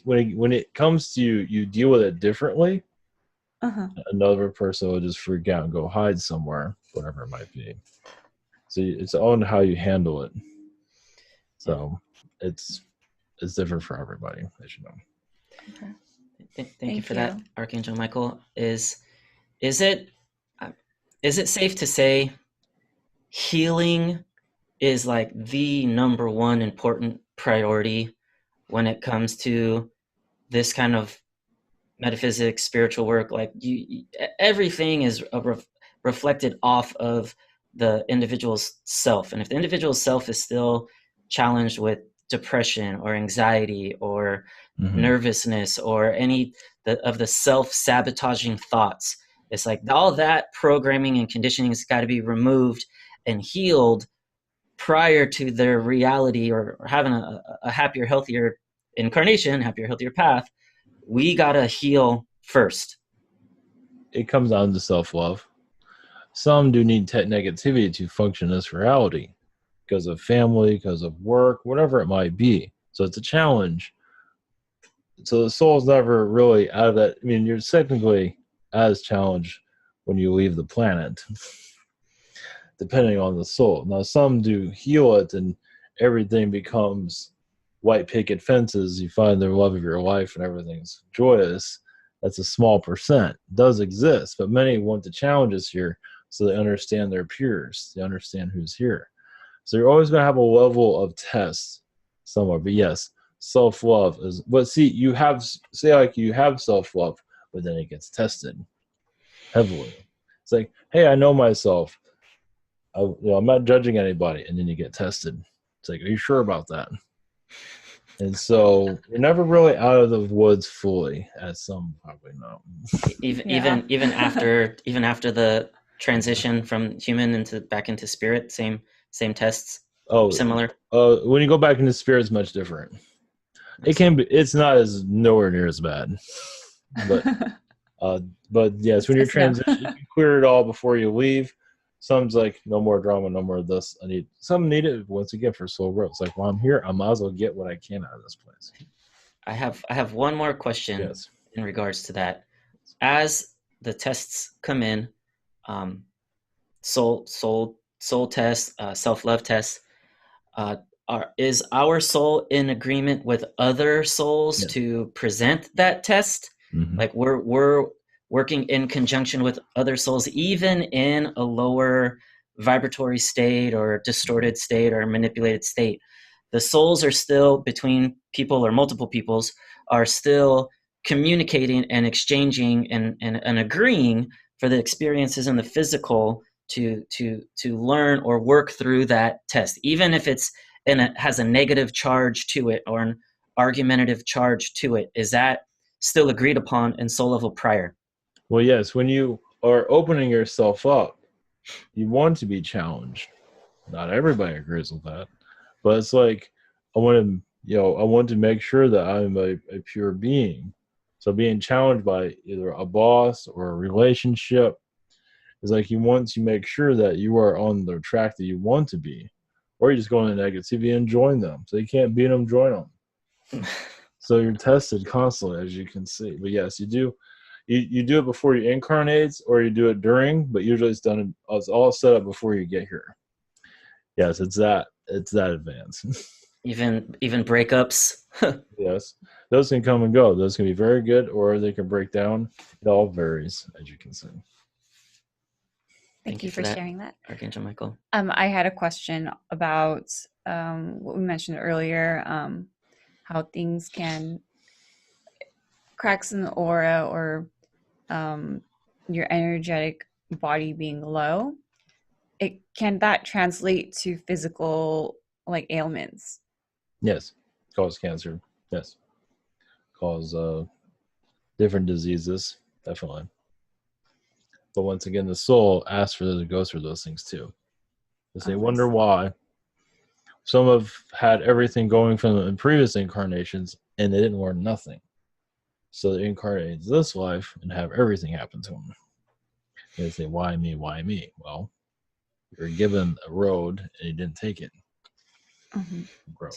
when it comes to you, you deal with it differently. Another person will just freak out and go hide somewhere, whatever it might be. So it's on how you handle it. So it's different for everybody, as you know. Okay. Thank you for that, Archangel Michael. Is it safe to say healing is like the number one important priority when it comes to this kind of metaphysics, spiritual work? Like everything is reflected off of the individual's self, and if the individual's self is still challenged with depression or anxiety or nervousness or any of the self-sabotaging thoughts, it's like all that programming and conditioning has got to be removed and healed prior to their reality or having a happier, healthier incarnation, happier, healthier path. We gotta heal first. It comes down to self-love. Some do need negativity to function in this reality because of family, because of work, whatever it might be. So it's a challenge. So the soul's never really out of that. I mean, you're technically as challenged when you leave the planet, depending on the soul. Now, some do heal it and everything becomes white picket fences. You find the love of your life and everything's joyous. That's a small percent. It does exist, but many want the challenges here so they understand their peers. They understand who's here. So you're always going to have a level of test somewhere. But yes, self-love is, but see, you have self-love, but then it gets tested heavily. It's like, hey, I know myself. I'm not judging anybody, and then you get tested. It's like, are you sure about that? And so you're never really out of the woods fully, as some probably know. Even after the transition from human back into spirit, same tests. Oh, similar. When you go back into spirit, it's much different. It can be. It's not as nowhere near as bad, but yes, when you're transitioning, you can clear it all before you leave. Some's like, no more drama, no more of this. Some need it once again for soul growth. It's like, well, I'm here. I might as well get what I can out of this place. I have one more question in regards to that. As the tests come in, soul test, self-love test, is our soul in agreement with other souls to present that test? Like we're working in conjunction with other souls, even in a lower vibratory state or distorted state or manipulated state. The souls are still, between people or multiple peoples, are still communicating and exchanging and agreeing for the experiences in the physical to learn or work through that test, even if it's has a negative charge to it or an argumentative charge to it. Is that still agreed upon in soul level prior? Well, yes, when you are opening yourself up, you want to be challenged. Not everybody agrees with that, but it's like, I want to make sure that I'm a pure being. So being challenged by either a boss or a relationship is like, you want to make sure that you are on the track that you want to be, or you just go into negativity and join them. So you can't beat them, join them. So you're tested constantly, as you can see. But yes, you do. You do it before you incarnate, or you do it during, but usually it's all set up before you get here. Yes, it's that advanced. Even breakups. Yes, those can come and go. Those can be very good, or they can break down. It all varies, as you can see. Thank you for sharing that. Archangel Michael. I had a question about what we mentioned earlier, how things can cracks in the aura or your energetic body being low. Can that translate to physical like ailments? Yes, cause cancer. Yes, cause different diseases. Definitely. But once again, the soul asks for them to go through those things too. Because they wonder why. Some have had everything going from them in previous incarnations, and they didn't learn nothing. So they incarnate into this life and have everything happen to them. They say, "Why me? Why me?" Well, you're given a road and you didn't take it. Grow.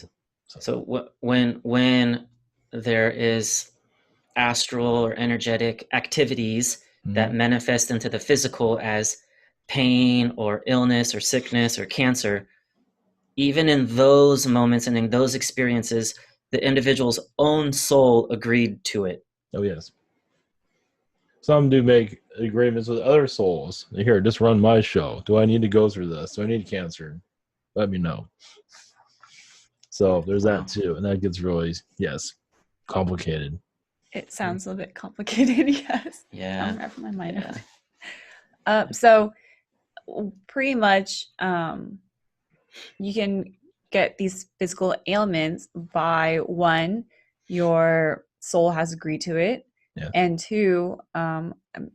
So when there is astral or energetic activities that manifest into the physical as pain or illness or sickness or cancer, even in those moments and in those experiences, the individual's own soul agreed to it. Oh, yes. Some do make agreements with other souls. Here, just run my show. Do I need to go through this? Do I need cancer? Let me know. So there's that too. And that gets really, complicated. It sounds a bit complicated, yes. Yeah. I'm wrapping my mind up. So pretty much you can get these physical ailments by one, your soul has agreed to it. Yeah. And two,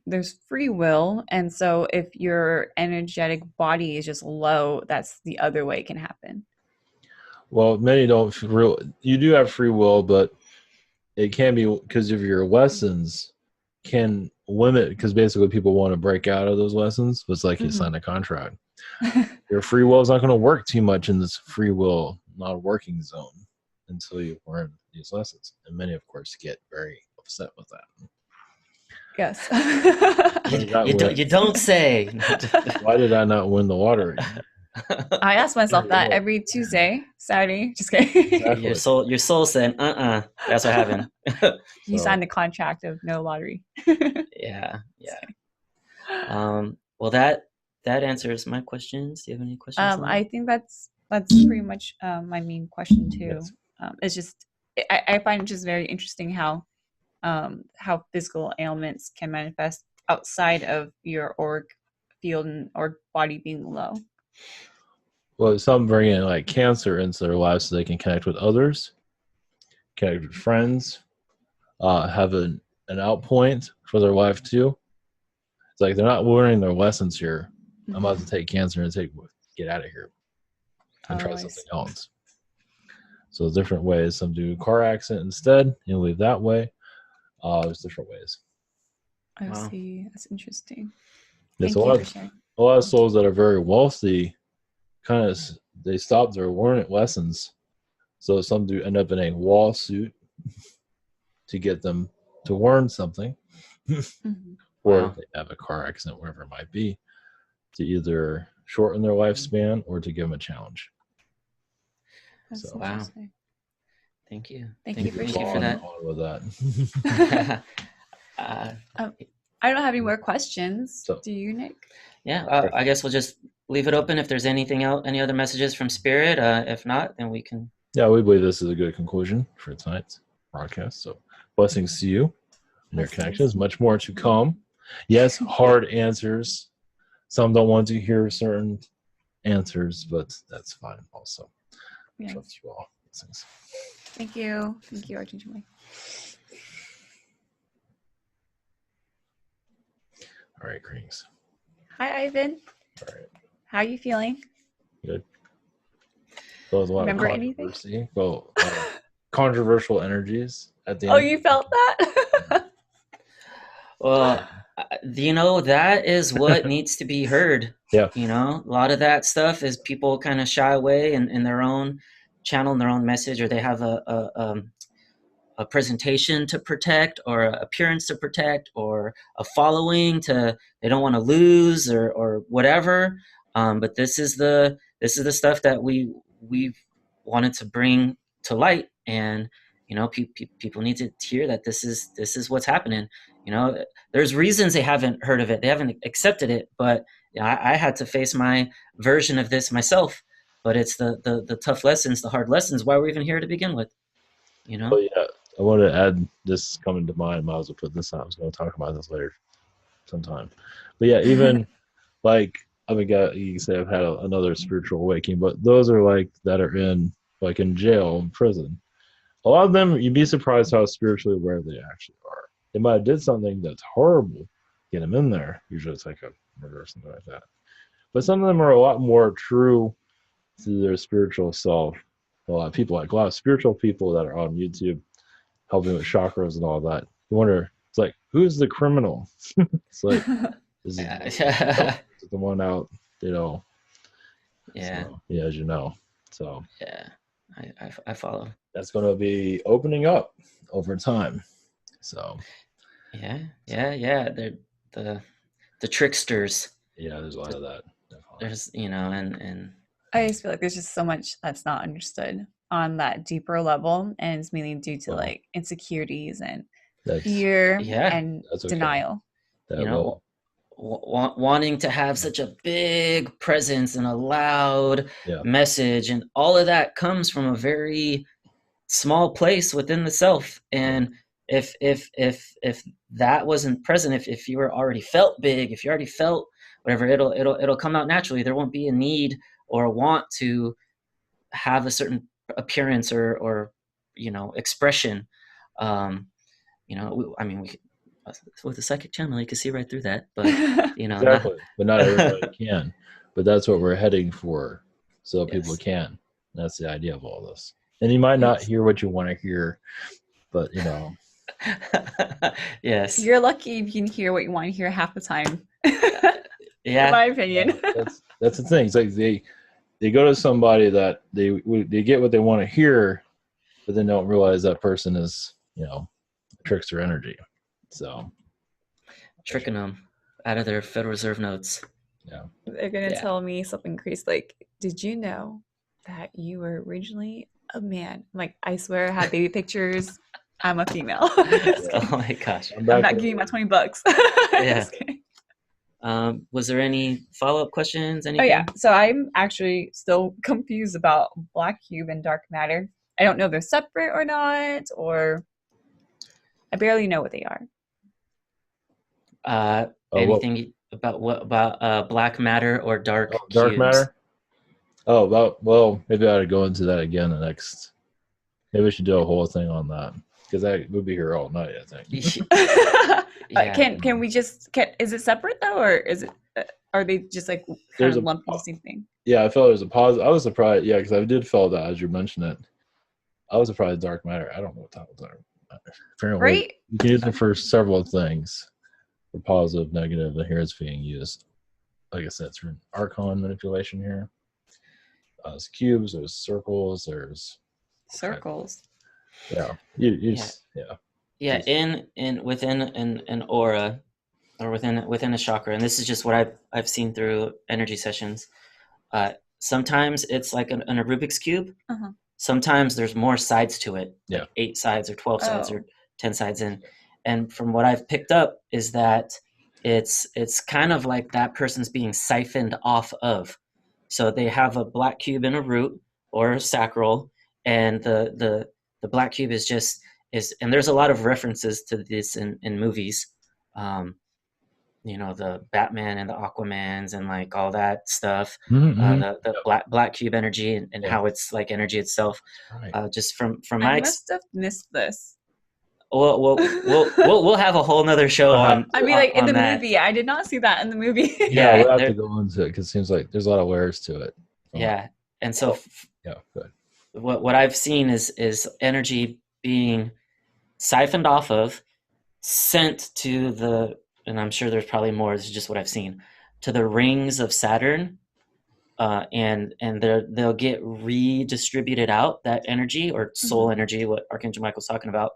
there's free will. And so if your energetic body is just low, that's the other way it can happen. Well, many don't. You do have free will, but it can be because of your lessons can limit, because basically people want to break out of those lessons. It's like you sign a contract. Your free will is not going to work too much in this free will not working zone until you learn these lessons. And many, of course, get very upset with that. Yes. You don't say. Why did I not win the lottery? I ask myself that every Tuesday, Saturday. Just kidding. Exactly. Your soul said, that's what happened. You signed the contract of no lottery. Yeah. Well, that answers my questions. Do you have any questions? I think that's pretty much my main question too. Yes. It's just I find it just very interesting how physical ailments can manifest outside of your auric field or body being low. Well, some bring in like cancer into their lives so they can connect with others, connect with friends, have an outpoint for their life too. It's like they're not learning their lessons here. I'm about to take cancer and get out of here and try something else. So different ways. Some do car accident instead and leave that way. There's different ways. I see. That's interesting. There's a lot of souls that are very wealthy. They stop their learning lessons. So some do end up in a lawsuit to get them to learn something. Or they have a car accident, wherever it might be, to either shorten their lifespan or to give them a challenge. That's interesting. Thank you. Thank you for sharing that. With that. I don't have any more questions. So, do you, Nick? Yeah, I guess we'll just leave it open if there's anything else, any other messages from Spirit. If not, then we can. Yeah, we believe this is a good conclusion for tonight's broadcast. So blessings to you and your connections. Much more to come. Yes, hard answers. Some don't want to hear certain answers, but that's fine also. Yes. Trust you all. Blessings. Thank you. Thank you, Archangel Mike. All right, greetings. Hi, Ivan. All right. How are you feeling? Good. So there's a lot Remember of controversy. Anything? Well, controversial energies at the end. Oh, you felt that? Well, that is what needs to be heard. Yeah. A lot of that stuff is people kind of shy away in their own channel and their own message, or they have a presentation to protect, or an appearance to protect, or a following they don't want to lose, or whatever. But this is the stuff that we wanted to bring to light, and people need to hear that this is what's happening. There's reasons they haven't heard of it, they haven't accepted it, but I had to face my version of this myself. But it's the tough lessons, the hard lessons, why we're even here to begin with. Oh yeah, I want to add this coming to mind. Might as well put this on. I was going to talk about this later sometime. But yeah, even like I mean, you can say I've had another spiritual awakening, but those are like that are in jail, in prison. A lot of them, you'd be surprised how spiritually aware they actually are. They might have did something that's horrible, get them in there. Usually it's like a murder or something like that. But some of them are a lot more true to their spiritual self. A lot of spiritual people that are on YouTube helping with chakras and all that. You wonder, it's like, who's the criminal? It's like, is it the one out, Yeah. So, yeah, as you know. So yeah, I follow. That's going to be opening up over time. So yeah, they're the tricksters. Yeah, there's a lot of that. Definitely. There's and I just feel like there's just so much that's not understood on that deeper level, and it's mainly due to like insecurities and fear and denial. Wanting to have such a big presence and a loud message, and all of that comes from a very small place within the self. And if that wasn't present, if you were already felt big, if you already felt whatever, it'll come out naturally. There won't be a need or a want to have a certain appearance or expression. I mean, with a psychic channel, you can see right through that, but exactly. But not everybody can. But that's what we're heading for, so people can. That's the idea of all this. And you might not hear what you want to hear, but yes, you're lucky if you can hear what you want to hear half the time. Yeah, in my opinion. That's the thing. It's like they go to somebody that they get what they want to hear, but then don't realize that person is trickster energy. So tricking them out of their Federal Reserve notes. Yeah, they're gonna tell me something crazy like, "Did you know that you were originally a man?" I'm like, I swear, I have baby pictures. I'm a female. Oh my gosh! I'm not giving you my $20. Yeah. Was there any follow-up questions? Anything? Oh yeah. So I'm actually still confused about black cube and dark matter. I don't know if they're separate or not, or I barely know what they are. Anything about black matter or dark dark matter? Well, maybe I ought to go into that again the next. Maybe we should do a whole thing on that, because we'll be here all night, I think. Can we just is it separate though, or is it are they just like kind of lumped in the same thing? Yeah, I felt it was a pause. I was surprised, because I did feel that as you mentioned it. I was surprised dark matter. I don't know what type of dark matter. Apparently, right? You can use it for several things. For positive, negative, and here it's being used. Like I said, through archon manipulation here. There's cubes, there's circles, there's circles. Yeah. Yeah, within an aura, or within a chakra, and this is just what I've seen through energy sessions. Sometimes it's like a Rubik's cube. Uh-huh. Sometimes there's more sides to it, like 8 sides or 12 sides or 10 sides in. And from what I've picked up is that it's kind of like that person's being siphoned off of. So they have a black cube in a root or a sacral, and the black cube is and there's a lot of references to this in movies. The Batman and the Aquamans and like all that stuff. Mm-hmm. The black cube energy and how it's like energy itself. Right. Just from my I must have missed this. We'll have a whole nother show on. I mean, in the movie, I did not see that in the movie. Yeah, we'll have to go into it because it seems like there's a lot of layers to it. Yeah, and so good. What I've seen is energy being siphoned off of, sent to and I'm sure there's probably more. This is just what I've seen, to the rings of Saturn, and they'll get redistributed out, that energy or soul energy, what Archangel Michael's talking about.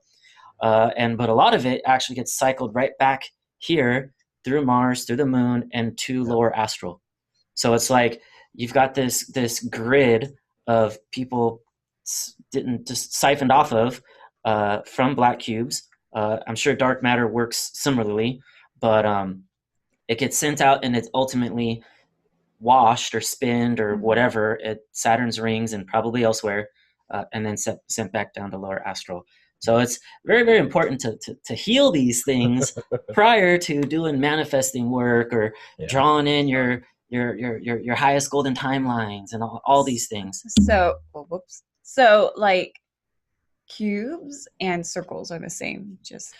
but a lot of it actually gets cycled right back here through Mars, through the moon, and to lower astral. So it's like you've got this grid of people didn't just siphoned off of from black cubes. I'm sure dark matter works similarly, but it gets sent out and it's ultimately washed or spinned or whatever at Saturn's rings and probably elsewhere, and then sent back down to lower astral. So it's very, very important to heal these things prior to doing manifesting work or drawing in your highest golden timelines and all these things. So, whoops. So like cubes and circles are the same. Just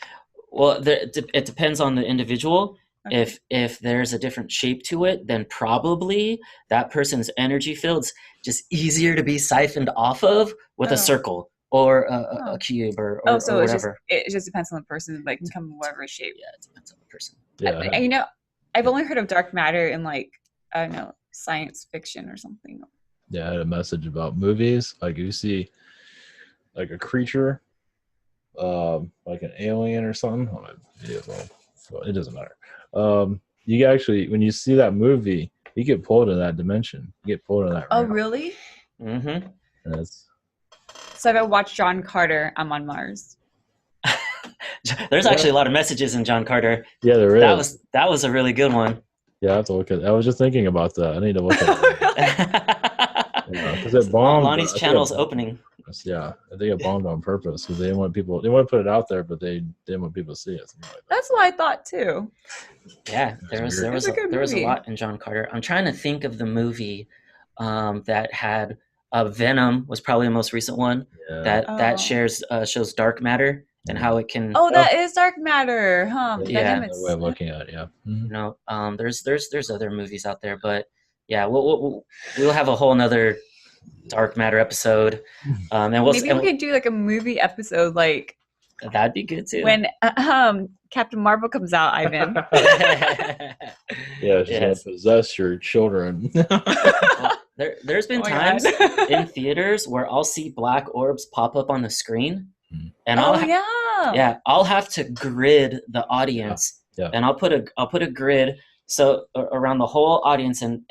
well, it depends on the individual. Okay. If there's a different shape to it, then probably that person's energy field's just easier to be siphoned off of with a circle or a cube or whatever. It just depends on the person. Like, can come in whatever shape. Yeah, it depends on the person. Yeah. I've only heard of dark matter in like, I don't know, science fiction or something. Yeah, I had a message about movies. Like you see like a creature, like an alien or something. So it doesn't matter. You actually, when you see that movie, you get pulled in that dimension. You get pulled in that realm. Oh, really? Mm-hmm. So if I watch John Carter, I'm on Mars. There's actually a lot of messages in John Carter. Yeah, there is. That was a really good one. Yeah, I have to look at it. I was just thinking about that. I need to look at it. Because it bombed. Lonnie's channel's opening. Yeah, I think it bombed on purpose because they didn't want people. They want to put it out there, but they didn't want people to see it. Like That's what I thought too. Yeah, there was a lot in John Carter. I'm trying to think of the movie that had Venom was probably the most recent one that shows dark matter and how it can. Oh, that is dark matter, huh? Yeah, the way of looking at it. Yeah. Mm-hmm. There's other movies out there, but yeah, we'll have a whole nother dark matter episode, and maybe we could do like a movie episode, like that'd be good too. When Captain Marvel comes out, Ivan. Yeah, she's gonna possess your children. Well, there's been times in theaters where I'll see black orbs pop up on the screen, and I'll have to grid the audience, and I'll put a grid. So around the whole audience, and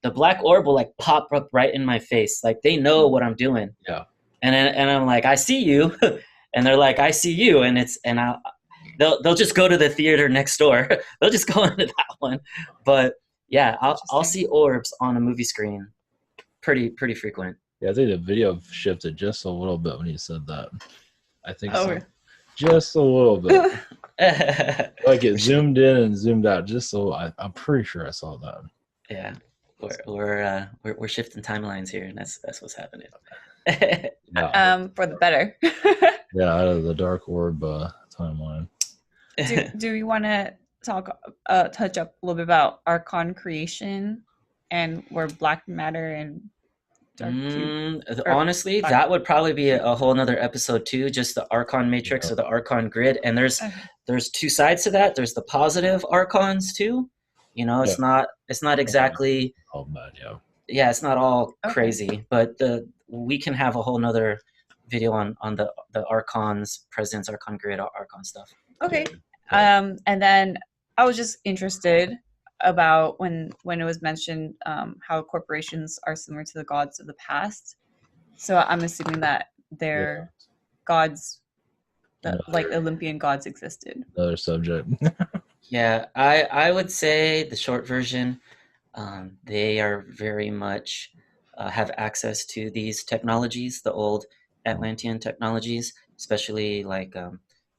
the black orb will like pop up right in my face. Like they know what I'm doing. Yeah. And I'm like, I see you, and they're like, I see you, and they'll just go to the theater next door. They'll just go into that one. But yeah, I'll see orbs on a movie screen, pretty frequent. Yeah, I think the video shifted just a little bit when you said that. I think so. Just a little bit. Like it zoomed in and zoomed out just so I'm pretty sure I saw that. Yeah. We're shifting timelines here, and that's what's happening. For the better. Yeah, out of the dark orb timeline. Do we want to touch up a little bit about Archon creation and where black matter and honestly, that would probably be a whole nother episode too, just the Archon matrix or the Archon grid. And there's two sides to that. There's the positive Archons too. It's not exactly all bad, yeah, it's not all crazy, but we can have a whole nother video on the Archons presence, Archon grid, Archon stuff. Okay. And then I was just interested about when it was mentioned how corporations are similar to the gods of the past. So I'm assuming that they're gods, like Olympian gods existed. Another subject. Yeah, I would say the short version, they are very much have access to these technologies, the old Atlantean technologies, especially like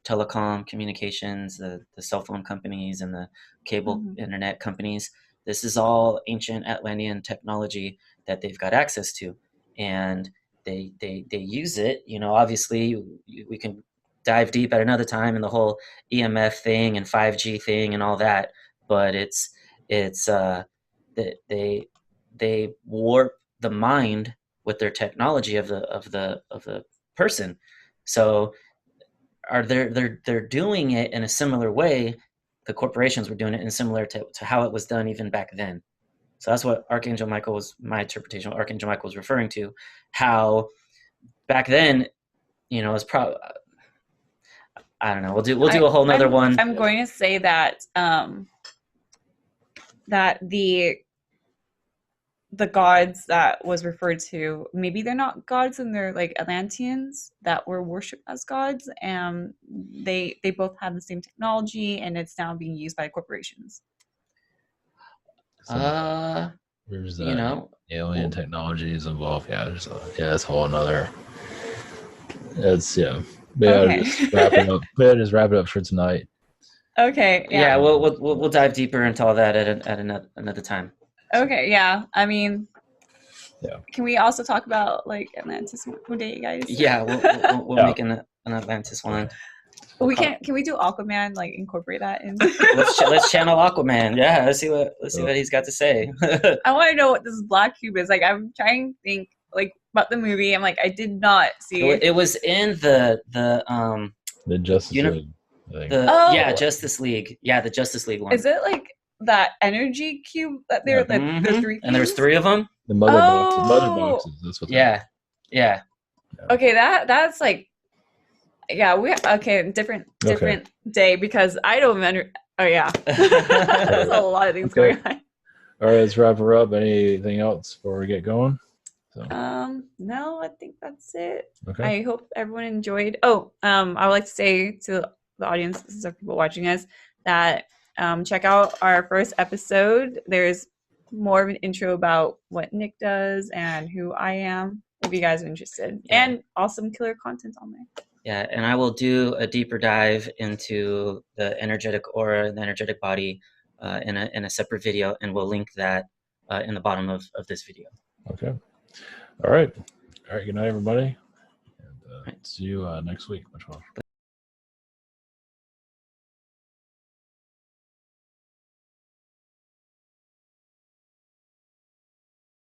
telecom communications, the cell phone companies and the cable internet companies. This is all ancient Atlantean technology that they've got access to, and they use it. Obviously we can dive deep at another time in the whole EMF thing and 5G thing and all that, but it's they warp the mind with their technology of the person. So they're doing it in a similar way. The corporations were doing it in similar to how it was done even back then. So that's what Archangel Michael was, my interpretation of Archangel Michael was referring to, how back then, it's probably, I don't know. We'll do a whole nother one. I'm going to say that that the gods that was referred to, maybe they're not gods and they're like Atlanteans that were worshipped as gods, and they both have the same technology, and it's now being used by corporations. There's you know, alien technologies involved. Yeah, that's a whole another. It's Okay. Just wrap it up. Just wrap it up for tonight. Okay. Yeah, we'll dive deeper into all that at another time. Okay. Yeah. I mean, yeah. Can we also talk about like Atlantis one day, guys? Yeah, we'll make an Atlantis one. But can we do Aquaman? Like incorporate that in? let's channel Aquaman. Yeah, let's see what he's got to say. I want to know what this black cube is. Like, I'm trying to think like about the movie. I'm like, I did not see. It was in the Justice League. Justice League. Yeah, the Justice League one. Is it like that energy cube that there? Mm-hmm. There's three. And there's three of them. The mother boxes. That's what. Yeah. Okay, that's like. Yeah, different day because I don't remember. Oh yeah, there's a lot of things going on. All right, let's wrap her up. Anything else before we get going? So. No, I think that's it. Okay. I hope everyone enjoyed. Oh, I would like to say to the audience, this is our people watching us, that check out our first episode. There's more of an intro about what Nick does and who I am, if you guys are interested, and awesome killer content on there. Yeah, and I will do a deeper dive into the energetic aura and the energetic body in a separate video, and we'll link that in the bottom of this video. Okay. All right. Good night, everybody. And see you next week. Much love.